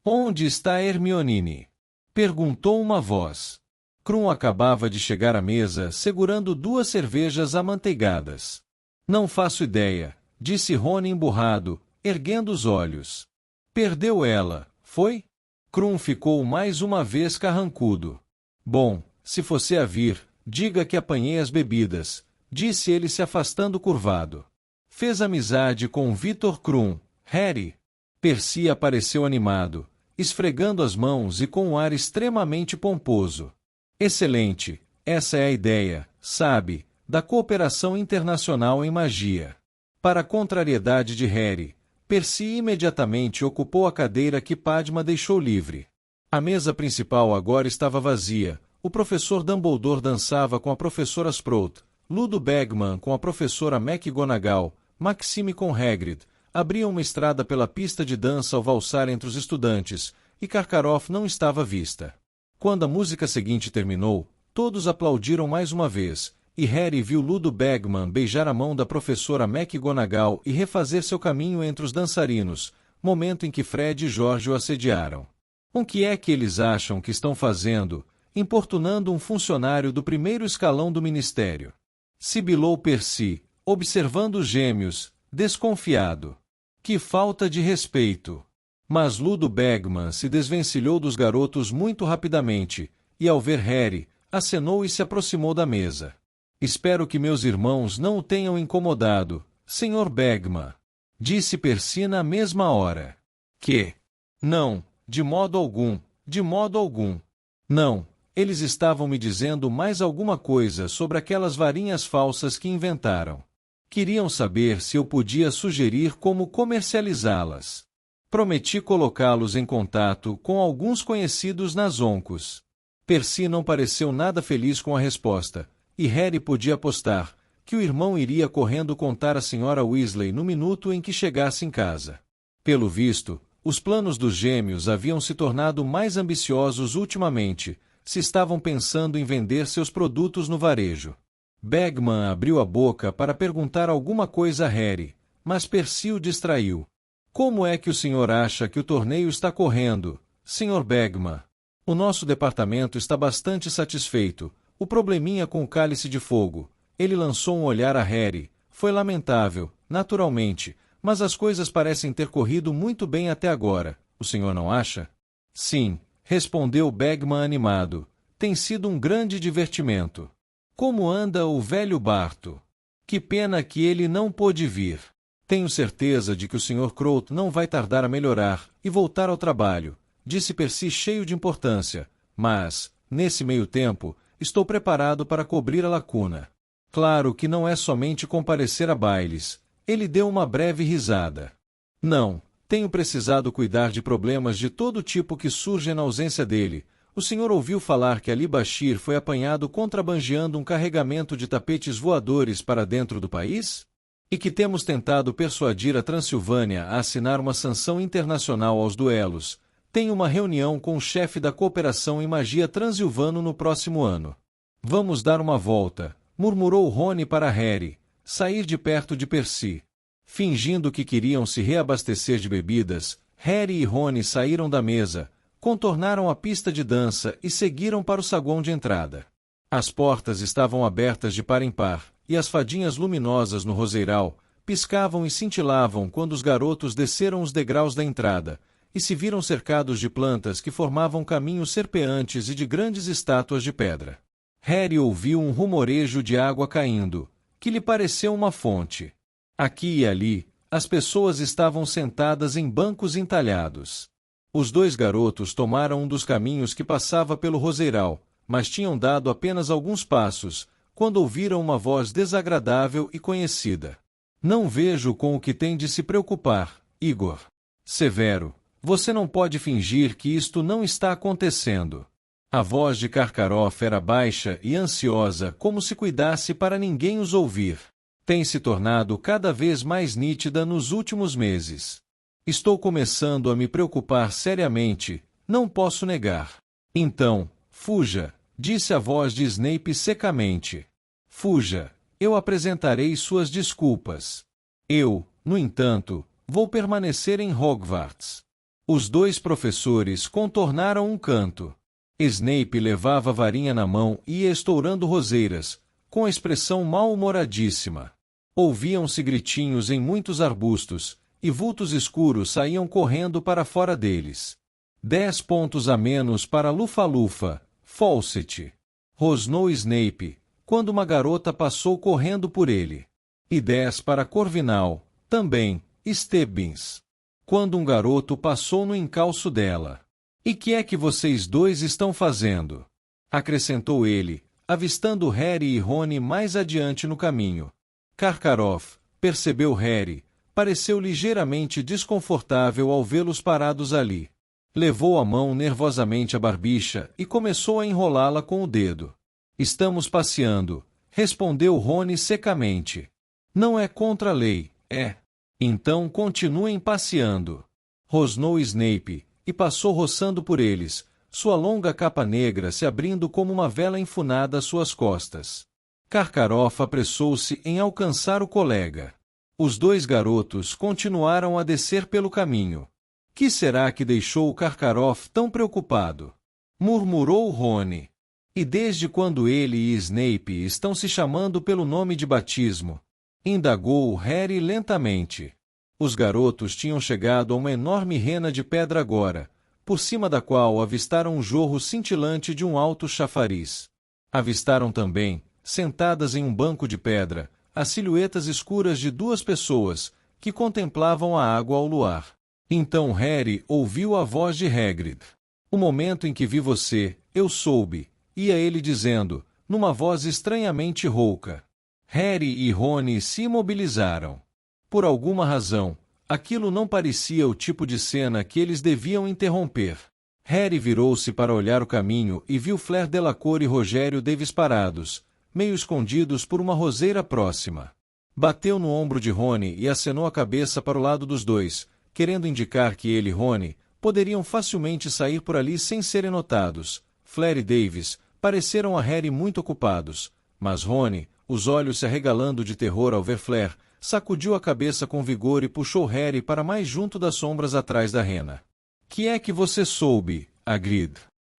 Onde está Hermione? Perguntou uma voz. Krum acabava de chegar à mesa segurando 2 cervejas amanteigadas. Não faço ideia, disse Rony emburrado, erguendo os olhos. Perdeu ela, foi? Krum ficou mais uma vez carrancudo. Bom, se você a vir, diga que apanhei as bebidas, disse ele se afastando curvado. Fez amizade com Victor Krum, Harry? Percy apareceu animado, esfregando as mãos e com um ar extremamente pomposo. Excelente, essa é a ideia, sabe, da cooperação internacional em magia. Para a contrariedade de Harry, Percy imediatamente ocupou a cadeira que Padma deixou livre. A mesa principal agora estava vazia, o professor Dumbledore dançava com a professora Sprout, Ludo Bagman com a professora McGonagall, Maxime com Hagrid, abriam uma estrada pela pista de dança ao valsar entre os estudantes, e Karkaroff não estava à vista. Quando a música seguinte terminou, todos aplaudiram mais uma vez, e Harry viu Ludo Bagman beijar a mão da professora McGonagall e refazer seu caminho entre os dançarinos, momento em que Fred e George o assediaram. O que é que eles acham que estão fazendo, importunando um funcionário do primeiro escalão do ministério? Sibilou Percy, observando os gêmeos, desconfiado. Que falta de respeito! Mas Ludo Bagman se desvencilhou dos garotos muito rapidamente, e ao ver Harry, acenou e se aproximou da mesa. Espero que meus irmãos não o tenham incomodado, Sr. Bagman, disse Percy na mesma hora. Que? Não, de modo algum, de modo algum. Não, eles estavam me dizendo mais alguma coisa sobre aquelas varinhas falsas que inventaram. Queriam saber se eu podia sugerir como comercializá-las. Prometi colocá-los em contato com alguns conhecidos nas Oncos. Percy não pareceu nada feliz com a resposta, e Harry podia apostar que o irmão iria correndo contar à Sra. Weasley no minuto em que chegasse em casa. Pelo visto, os planos dos gêmeos haviam se tornado mais ambiciosos ultimamente, se estavam pensando em vender seus produtos no varejo. Bagman abriu a boca para perguntar alguma coisa a Harry, mas Percy o distraiu. Como é que o senhor acha que o torneio está correndo, Sr. Bagman? O nosso departamento está bastante satisfeito. O probleminha com o cálice de fogo. Ele lançou um olhar a Harry. Foi lamentável, naturalmente, mas as coisas parecem ter corrido muito bem até agora. O senhor não acha? Sim, respondeu Bagman animado. Tem sido um grande divertimento. Como anda o velho Barto? Que pena que ele não pôde vir. Tenho certeza de que o Sr. Crouch não vai tardar a melhorar e voltar ao trabalho, disse Percy cheio de importância, mas, nesse meio tempo, estou preparado para cobrir a lacuna. Claro que não é somente comparecer a bailes. Ele deu uma breve risada. Não, tenho precisado cuidar de problemas de todo tipo que surgem na ausência dele. O senhor ouviu falar que Ali Bashir foi apanhado contrabandeando um carregamento de tapetes voadores para dentro do país? E que temos tentado persuadir a Transilvânia a assinar uma sanção internacional aos duelos. Tenho uma reunião com o chefe da cooperação em magia transilvano no próximo ano. Vamos dar uma volta, murmurou Rony para Harry, sair de perto de Percy. Fingindo que queriam se reabastecer de bebidas, Harry e Rony saíram da mesa, contornaram a pista de dança e seguiram para o saguão de entrada. As portas estavam abertas de par em par, e as fadinhas luminosas no roseiral piscavam e cintilavam quando os garotos desceram os degraus da entrada, e se viram cercados de plantas que formavam caminhos serpeantes e de grandes estátuas de pedra. Harry ouviu um rumorejo de água caindo, que lhe pareceu uma fonte. Aqui e ali, as pessoas estavam sentadas em bancos entalhados. Os dois garotos tomaram um dos caminhos que passava pelo roseiral, mas tinham dado apenas alguns passos, quando ouviram uma voz desagradável e conhecida. Não vejo com o que tem de se preocupar, Igor. Severo, você não pode fingir que isto não está acontecendo. A voz de Karkaroff era baixa e ansiosa, como se cuidasse para ninguém os ouvir. Tem se tornado cada vez mais nítida nos últimos meses. Estou começando a me preocupar seriamente, não posso negar. Então, fuja, disse a voz de Snape secamente. Fuja, eu apresentarei suas desculpas. Eu, no entanto, vou permanecer em Hogwarts. Os dois professores contornaram um canto. Snape levava a varinha na mão e ia estourando roseiras, com a expressão mal-humoradíssima. Ouviam-se gritinhos em muitos arbustos, e vultos escuros saíam correndo para fora deles. 10 pontos a menos para Lufa-Lufa, Fawcett. Rosnou Snape, quando uma garota passou correndo por ele. E 10 para Corvinal, também, Stebbins. Quando um garoto passou no encalço dela. E que é que vocês dois estão fazendo? Acrescentou ele, avistando Harry e Rony mais adiante no caminho. Karkaroff percebeu Harry, pareceu ligeiramente desconfortável ao vê-los parados ali. Levou a mão nervosamente à barbicha e começou a enrolá-la com o dedo. Estamos passeando, respondeu Rony secamente. Não é contra a lei, é. Então continuem passeando. Rosnou Snape, e passou roçando por eles, sua longa capa negra se abrindo como uma vela enfunada às suas costas. Karkaroff apressou-se em alcançar o colega. Os dois garotos continuaram a descer pelo caminho. Que será que deixou o Karkaroff tão preocupado? Murmurou Rony. E desde quando ele e Snape estão se chamando pelo nome de batismo? Indagou Harry lentamente. Os garotos tinham chegado a uma enorme rena de pedra agora, por cima da qual avistaram um jorro cintilante de um alto chafariz. Avistaram também, sentadas em um banco de pedra, as silhuetas escuras de duas pessoas, que contemplavam a água ao luar. Então Harry ouviu a voz de Hagrid. O momento em que vi você, eu soube, ia ele dizendo, numa voz estranhamente rouca. Harry e Rony se imobilizaram. Por alguma razão, aquilo não parecia o tipo de cena que eles deviam interromper. Harry virou-se para olhar o caminho e viu Fleur Delacour e Rogério Davis parados, meio escondidos por uma roseira próxima. Bateu no ombro de Rony e acenou a cabeça para o lado dos dois, querendo indicar que ele e Rony poderiam facilmente sair por ali sem serem notados. Fleur e Davis pareceram a Harry muito ocupados, mas Rony, os olhos se arregalando de terror ao ver Fleur, sacudiu a cabeça com vigor e puxou Harry para mais junto das sombras atrás da rena. Que é que você soube, Hagrid?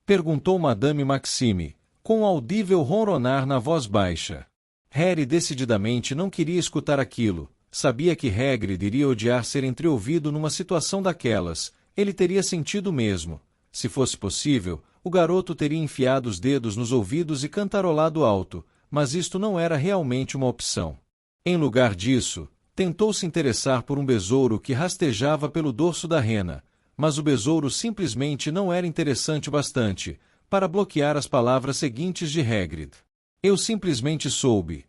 Perguntou Madame Maxime, com um audível ronronar na voz baixa. Harry decididamente não queria escutar aquilo. Sabia que Hagrid iria odiar ser entreouvido numa situação daquelas. Ele teria sentido mesmo. Se fosse possível, o garoto teria enfiado os dedos nos ouvidos e cantarolado alto, mas isto não era realmente uma opção. Em lugar disso, tentou se interessar por um besouro que rastejava pelo dorso da rena, mas o besouro simplesmente não era interessante o bastante para bloquear as palavras seguintes de Hagrid. Eu simplesmente soube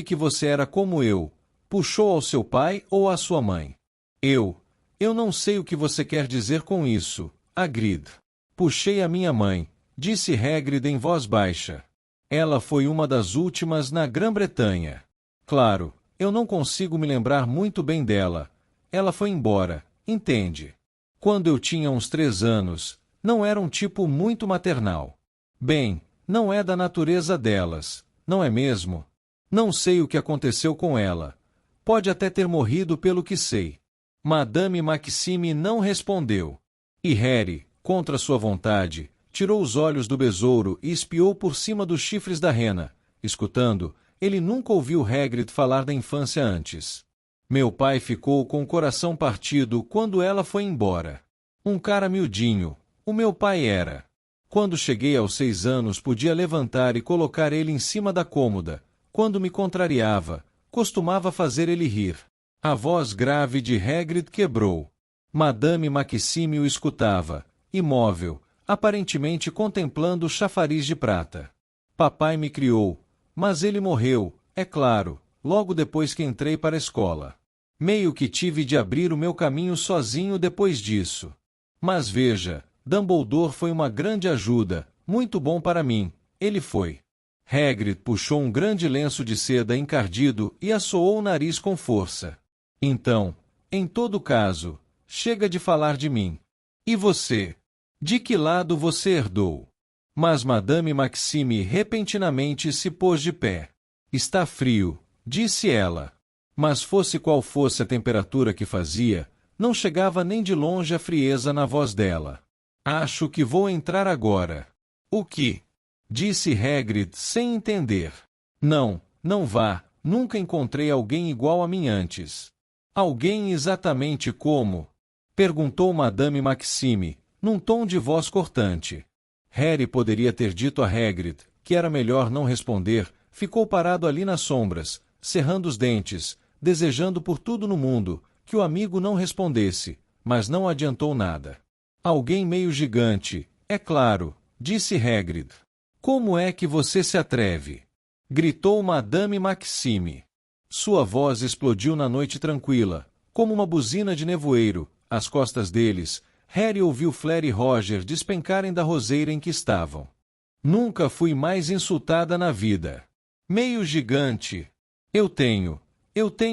que você era como eu. Puxou ao seu pai ou à sua mãe? Eu não sei o que você quer dizer com isso, Hagrid. Puxei a minha mãe, disse Hagrid em voz baixa. Ela foi uma das últimas na Grã-Bretanha. Claro, eu não consigo me lembrar muito bem dela. Ela foi embora, entende? Quando eu tinha uns 3 anos, não era um tipo muito maternal. Bem, não é da natureza delas, não é mesmo? Não sei o que aconteceu com ela. Pode até ter morrido pelo que sei. Madame Maxime não respondeu. E Harry, contra sua vontade, tirou os olhos do besouro e espiou por cima dos chifres da rena. Escutando, ele nunca ouviu Hagrid falar da infância antes. Meu pai ficou com o coração partido quando ela foi embora. Um cara miudinho, o meu pai era. Quando cheguei aos 6 anos podia levantar e colocar ele em cima da cômoda. Quando me contrariava, costumava fazer ele rir. A voz grave de Hagrid quebrou. Madame Maxime o escutava, imóvel, aparentemente contemplando o chafariz de prata. Papai me criou, mas ele morreu, é claro, logo depois que entrei para a escola. Meio que tive de abrir o meu caminho sozinho depois disso. Mas veja, Dumbledore foi uma grande ajuda, muito bom para mim, ele foi. Hagrid puxou um grande lenço de seda encardido e assoou o nariz com força. Então, em todo caso, chega de falar de mim. E você? De que lado você herdou? Mas Madame Maxime repentinamente se pôs de pé. Está frio, disse ela. Mas fosse qual fosse a temperatura que fazia, não chegava nem de longe a frieza na voz dela. Acho que vou entrar agora. O que? Disse Hagrid sem entender. Não, não vá, nunca encontrei alguém igual a mim antes. Alguém exatamente como? Perguntou Madame Maxime, num tom de voz cortante. Harry poderia ter dito a Hagrid que era melhor não responder, ficou parado ali nas sombras, cerrando os dentes, desejando por tudo no mundo que o amigo não respondesse, mas não adiantou nada. Alguém meio gigante, é claro, disse Hagrid. Como é que você se atreve? Gritou Madame Maxime. Sua voz explodiu na noite tranquila, como uma buzina de nevoeiro. Às costas deles, Harry ouviu Fleur e Roger despencarem da roseira em que estavam. Nunca fui mais insultada na vida. Meio gigante. Eu tenho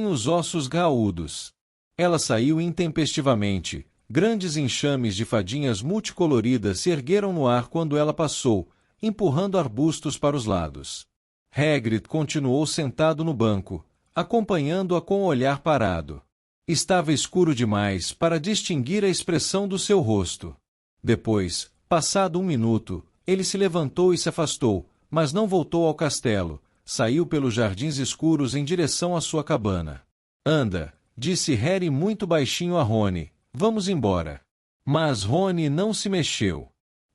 os ossos graúdos. Ela saiu intempestivamente. Grandes enxames de fadinhas multicoloridas se ergueram no ar quando ela passou, empurrando arbustos para os lados. Hagrid continuou sentado no banco, acompanhando-a com o olhar parado. Estava escuro demais para distinguir a expressão do seu rosto. Depois, passado 1 minuto, ele se levantou e se afastou, mas não voltou ao castelo. Saiu pelos jardins escuros em direção à sua cabana. Anda, disse Harry muito baixinho a Rony. Vamos embora. Mas Rony não se mexeu.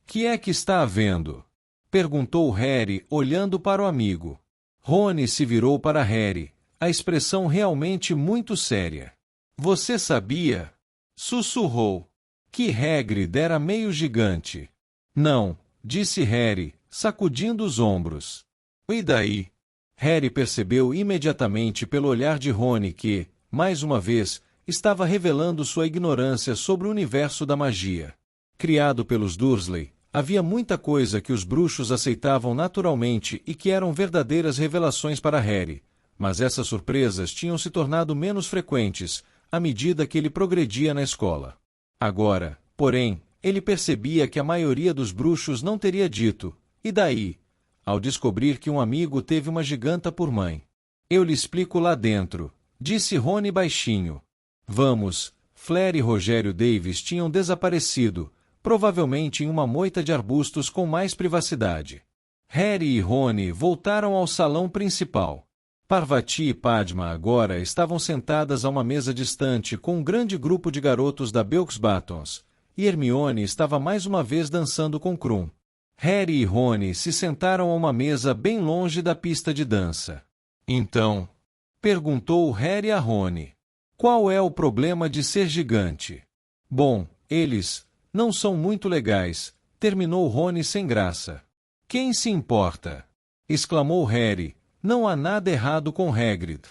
Que é que está havendo? Perguntou Harry, olhando para o amigo. Rony se virou para Harry, a expressão realmente muito séria. Você sabia? Sussurrou. Que Hagrid era meio gigante. Não, disse Harry, sacudindo os ombros. E daí? Harry percebeu imediatamente pelo olhar de Rony que, mais uma vez, estava revelando sua ignorância sobre o universo da magia. Criado pelos Dursley, havia muita coisa que os bruxos aceitavam naturalmente e que eram verdadeiras revelações para Harry, mas essas surpresas tinham se tornado menos frequentes à medida que ele progredia na escola. Agora, porém, ele percebia que a maioria dos bruxos não teria dito, e daí? Ao descobrir que um amigo teve uma giganta por mãe. Eu lhe explico lá dentro, disse Rony baixinho. Vamos, Fleur e Rogério Davis tinham desaparecido, provavelmente em uma moita de arbustos com mais privacidade. Harry e Rony voltaram ao salão principal. Parvati e Padma agora estavam sentadas a uma mesa distante com um grande grupo de garotos da Belks Batons, e Hermione estava mais uma vez dançando com Krum. Harry e Rony se sentaram a uma mesa bem longe da pista de dança. Então, perguntou Harry a Rony, qual é o problema de ser gigante? Bom, eles não são muito legais, terminou Rony sem graça. Quem se importa? Exclamou Harry, não há nada errado com Hagrid.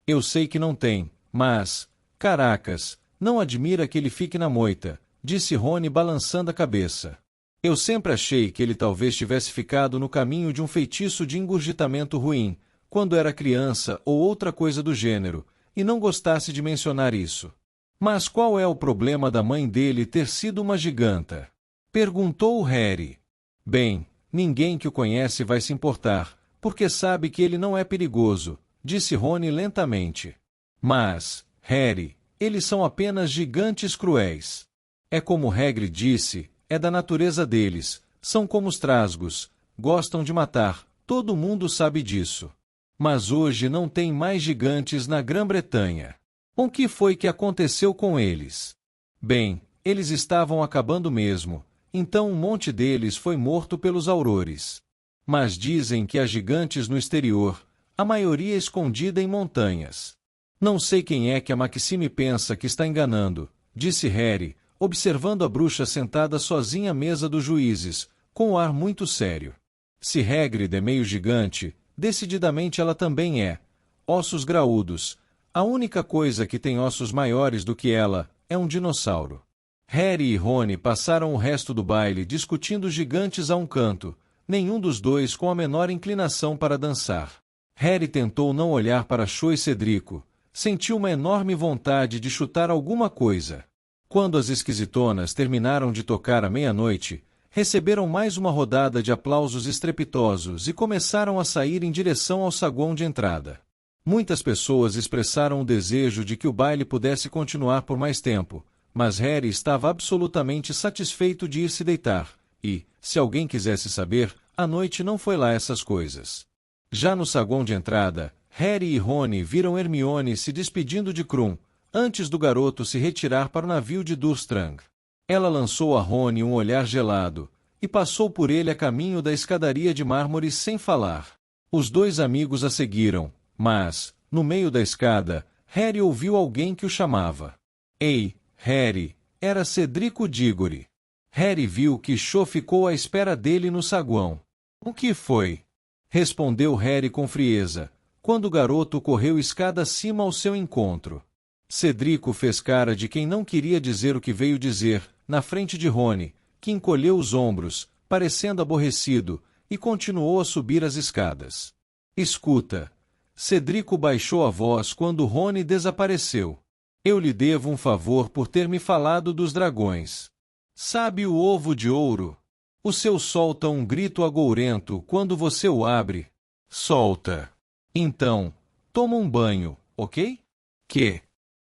Eu sei que não tem, mas, caracas, não admira que ele fique na moita, disse Rony balançando a cabeça. Eu sempre achei que ele talvez tivesse ficado no caminho de um feitiço de engurgitamento ruim, quando era criança ou outra coisa do gênero, e não gostasse de mencionar isso. Mas qual é o problema da mãe dele ter sido uma giganta? Perguntou Harry. Bem, ninguém que o conhece vai se importar, porque sabe que ele não é perigoso, disse Rony lentamente. Mas, Harry, eles são apenas gigantes cruéis. É como Hagrid disse, é da natureza deles, são como os trasgos, gostam de matar, todo mundo sabe disso. Mas hoje não tem mais gigantes na Grã-Bretanha. O que foi que aconteceu com eles? Bem, eles estavam acabando mesmo, então um monte deles foi morto pelos aurores. Mas dizem que há gigantes no exterior, a maioria escondida em montanhas. Não sei quem é que a Maxime pensa que está enganando, disse Harry, observando a bruxa sentada sozinha à mesa dos juízes, com um ar muito sério. Se Hagrid é meio gigante, decididamente ela também é. Ossos graúdos. A única coisa que tem ossos maiores do que ela é um dinossauro. Harry e Rony passaram o resto do baile discutindo gigantes a um canto, nenhum dos dois com a menor inclinação para dançar. Harry tentou não olhar para Cho e Cedrico, sentiu uma enorme vontade de chutar alguma coisa. Quando as esquisitonas terminaram de tocar à meia-noite, receberam mais uma rodada de aplausos estrepitosos e começaram a sair em direção ao saguão de entrada. Muitas pessoas expressaram o desejo de que o baile pudesse continuar por mais tempo, mas Harry estava absolutamente satisfeito de ir se deitar, e, se alguém quisesse saber, a noite não foi lá essas coisas. Já no saguão de entrada, Harry e Rony viram Hermione se despedindo de Krum, antes do garoto se retirar para o navio de Durmstrang. Ela lançou a Rony um olhar gelado, e passou por ele a caminho da escadaria de mármore sem falar. Os dois amigos a seguiram, mas, no meio da escada, Harry ouviu alguém que o chamava. Ei, Harry, era Cedrico Diggory. Harry viu que Cho ficou à espera dele no saguão. O que foi? Respondeu Harry com frieza, quando o garoto correu escada acima ao seu encontro. Cedrico fez cara de quem não queria dizer o que veio dizer, na frente de Rony, que encolheu os ombros, parecendo aborrecido, e continuou a subir as escadas. Escuta. Cedrico baixou a voz quando Rony desapareceu. Eu lhe devo um favor por ter me falado dos dragões. Sabe o ovo de ouro? O seu solta um grito agourento quando você o abre. Solta. Então, toma um banho, ok? Que?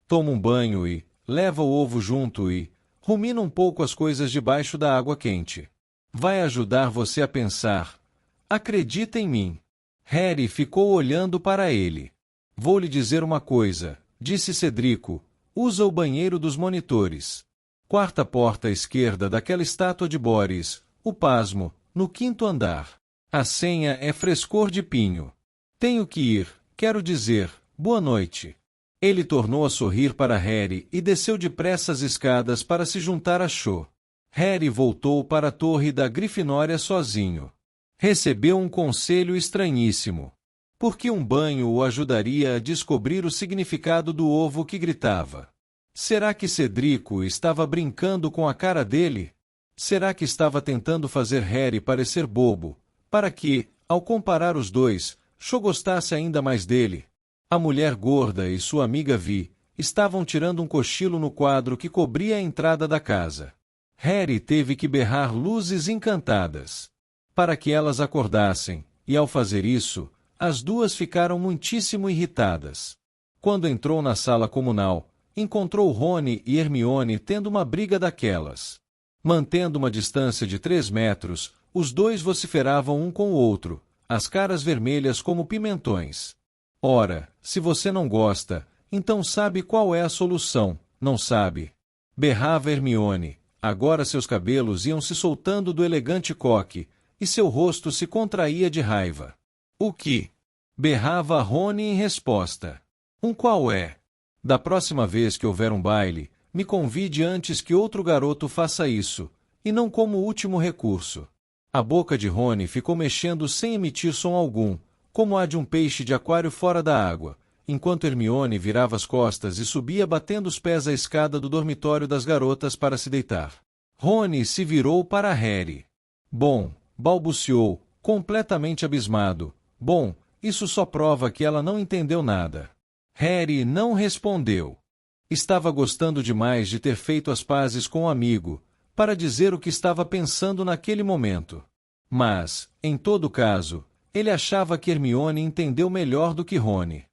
Toma um banho e leva o ovo junto e rumina um pouco as coisas debaixo da água quente. Vai ajudar você a pensar. Acredita em mim. Harry ficou olhando para ele. Vou lhe dizer uma coisa, disse Cedrico. Usa o banheiro dos monitores. Quarta porta à esquerda daquela estátua de Boris, o pasmo, no quinto andar. A senha é frescor de pinho. Tenho que ir, quero dizer, boa noite. Ele tornou a sorrir para Harry e desceu depressa as escadas para se juntar a Cho. Harry voltou para a torre da Grifinória sozinho. Recebeu um conselho estranhíssimo. Por que um banho o ajudaria a descobrir o significado do ovo que gritava? Será que Cedrico estava brincando com a cara dele? Será que estava tentando fazer Harry parecer bobo, para que, ao comparar os dois, Cho gostasse ainda mais dele? A mulher gorda e sua amiga Vi estavam tirando um cochilo no quadro que cobria a entrada da casa. Harry teve que berrar luzes encantadas para que elas acordassem, e ao fazer isso, as duas ficaram muitíssimo irritadas. Quando entrou na sala comunal, encontrou Rony e Hermione tendo uma briga daquelas. Mantendo uma distância de 3 metros, os dois vociferavam um com o outro, as caras vermelhas como pimentões. Ora, se você não gosta, então sabe qual é a solução, não sabe? Berrava Hermione. Agora seus cabelos iam se soltando do elegante coque, e seu rosto se contraía de raiva. O que? Berrava Rony em resposta. Qual é? Da próxima vez que houver um baile, me convide antes que outro garoto faça isso, e não como último recurso. A boca de Rony ficou mexendo sem emitir som algum, como a de um peixe de aquário fora da água, enquanto Hermione virava as costas e subia batendo os pés a escada do dormitório das garotas para se deitar. Rony se virou para Harry. Bom, balbuciou, completamente abismado. Bom, isso só prova que ela não entendeu nada. Harry não respondeu. Estava gostando demais de ter feito as pazes com o amigo, para dizer o que estava pensando naquele momento. Mas, em todo caso, ele achava que Hermione entendeu melhor do que Rony.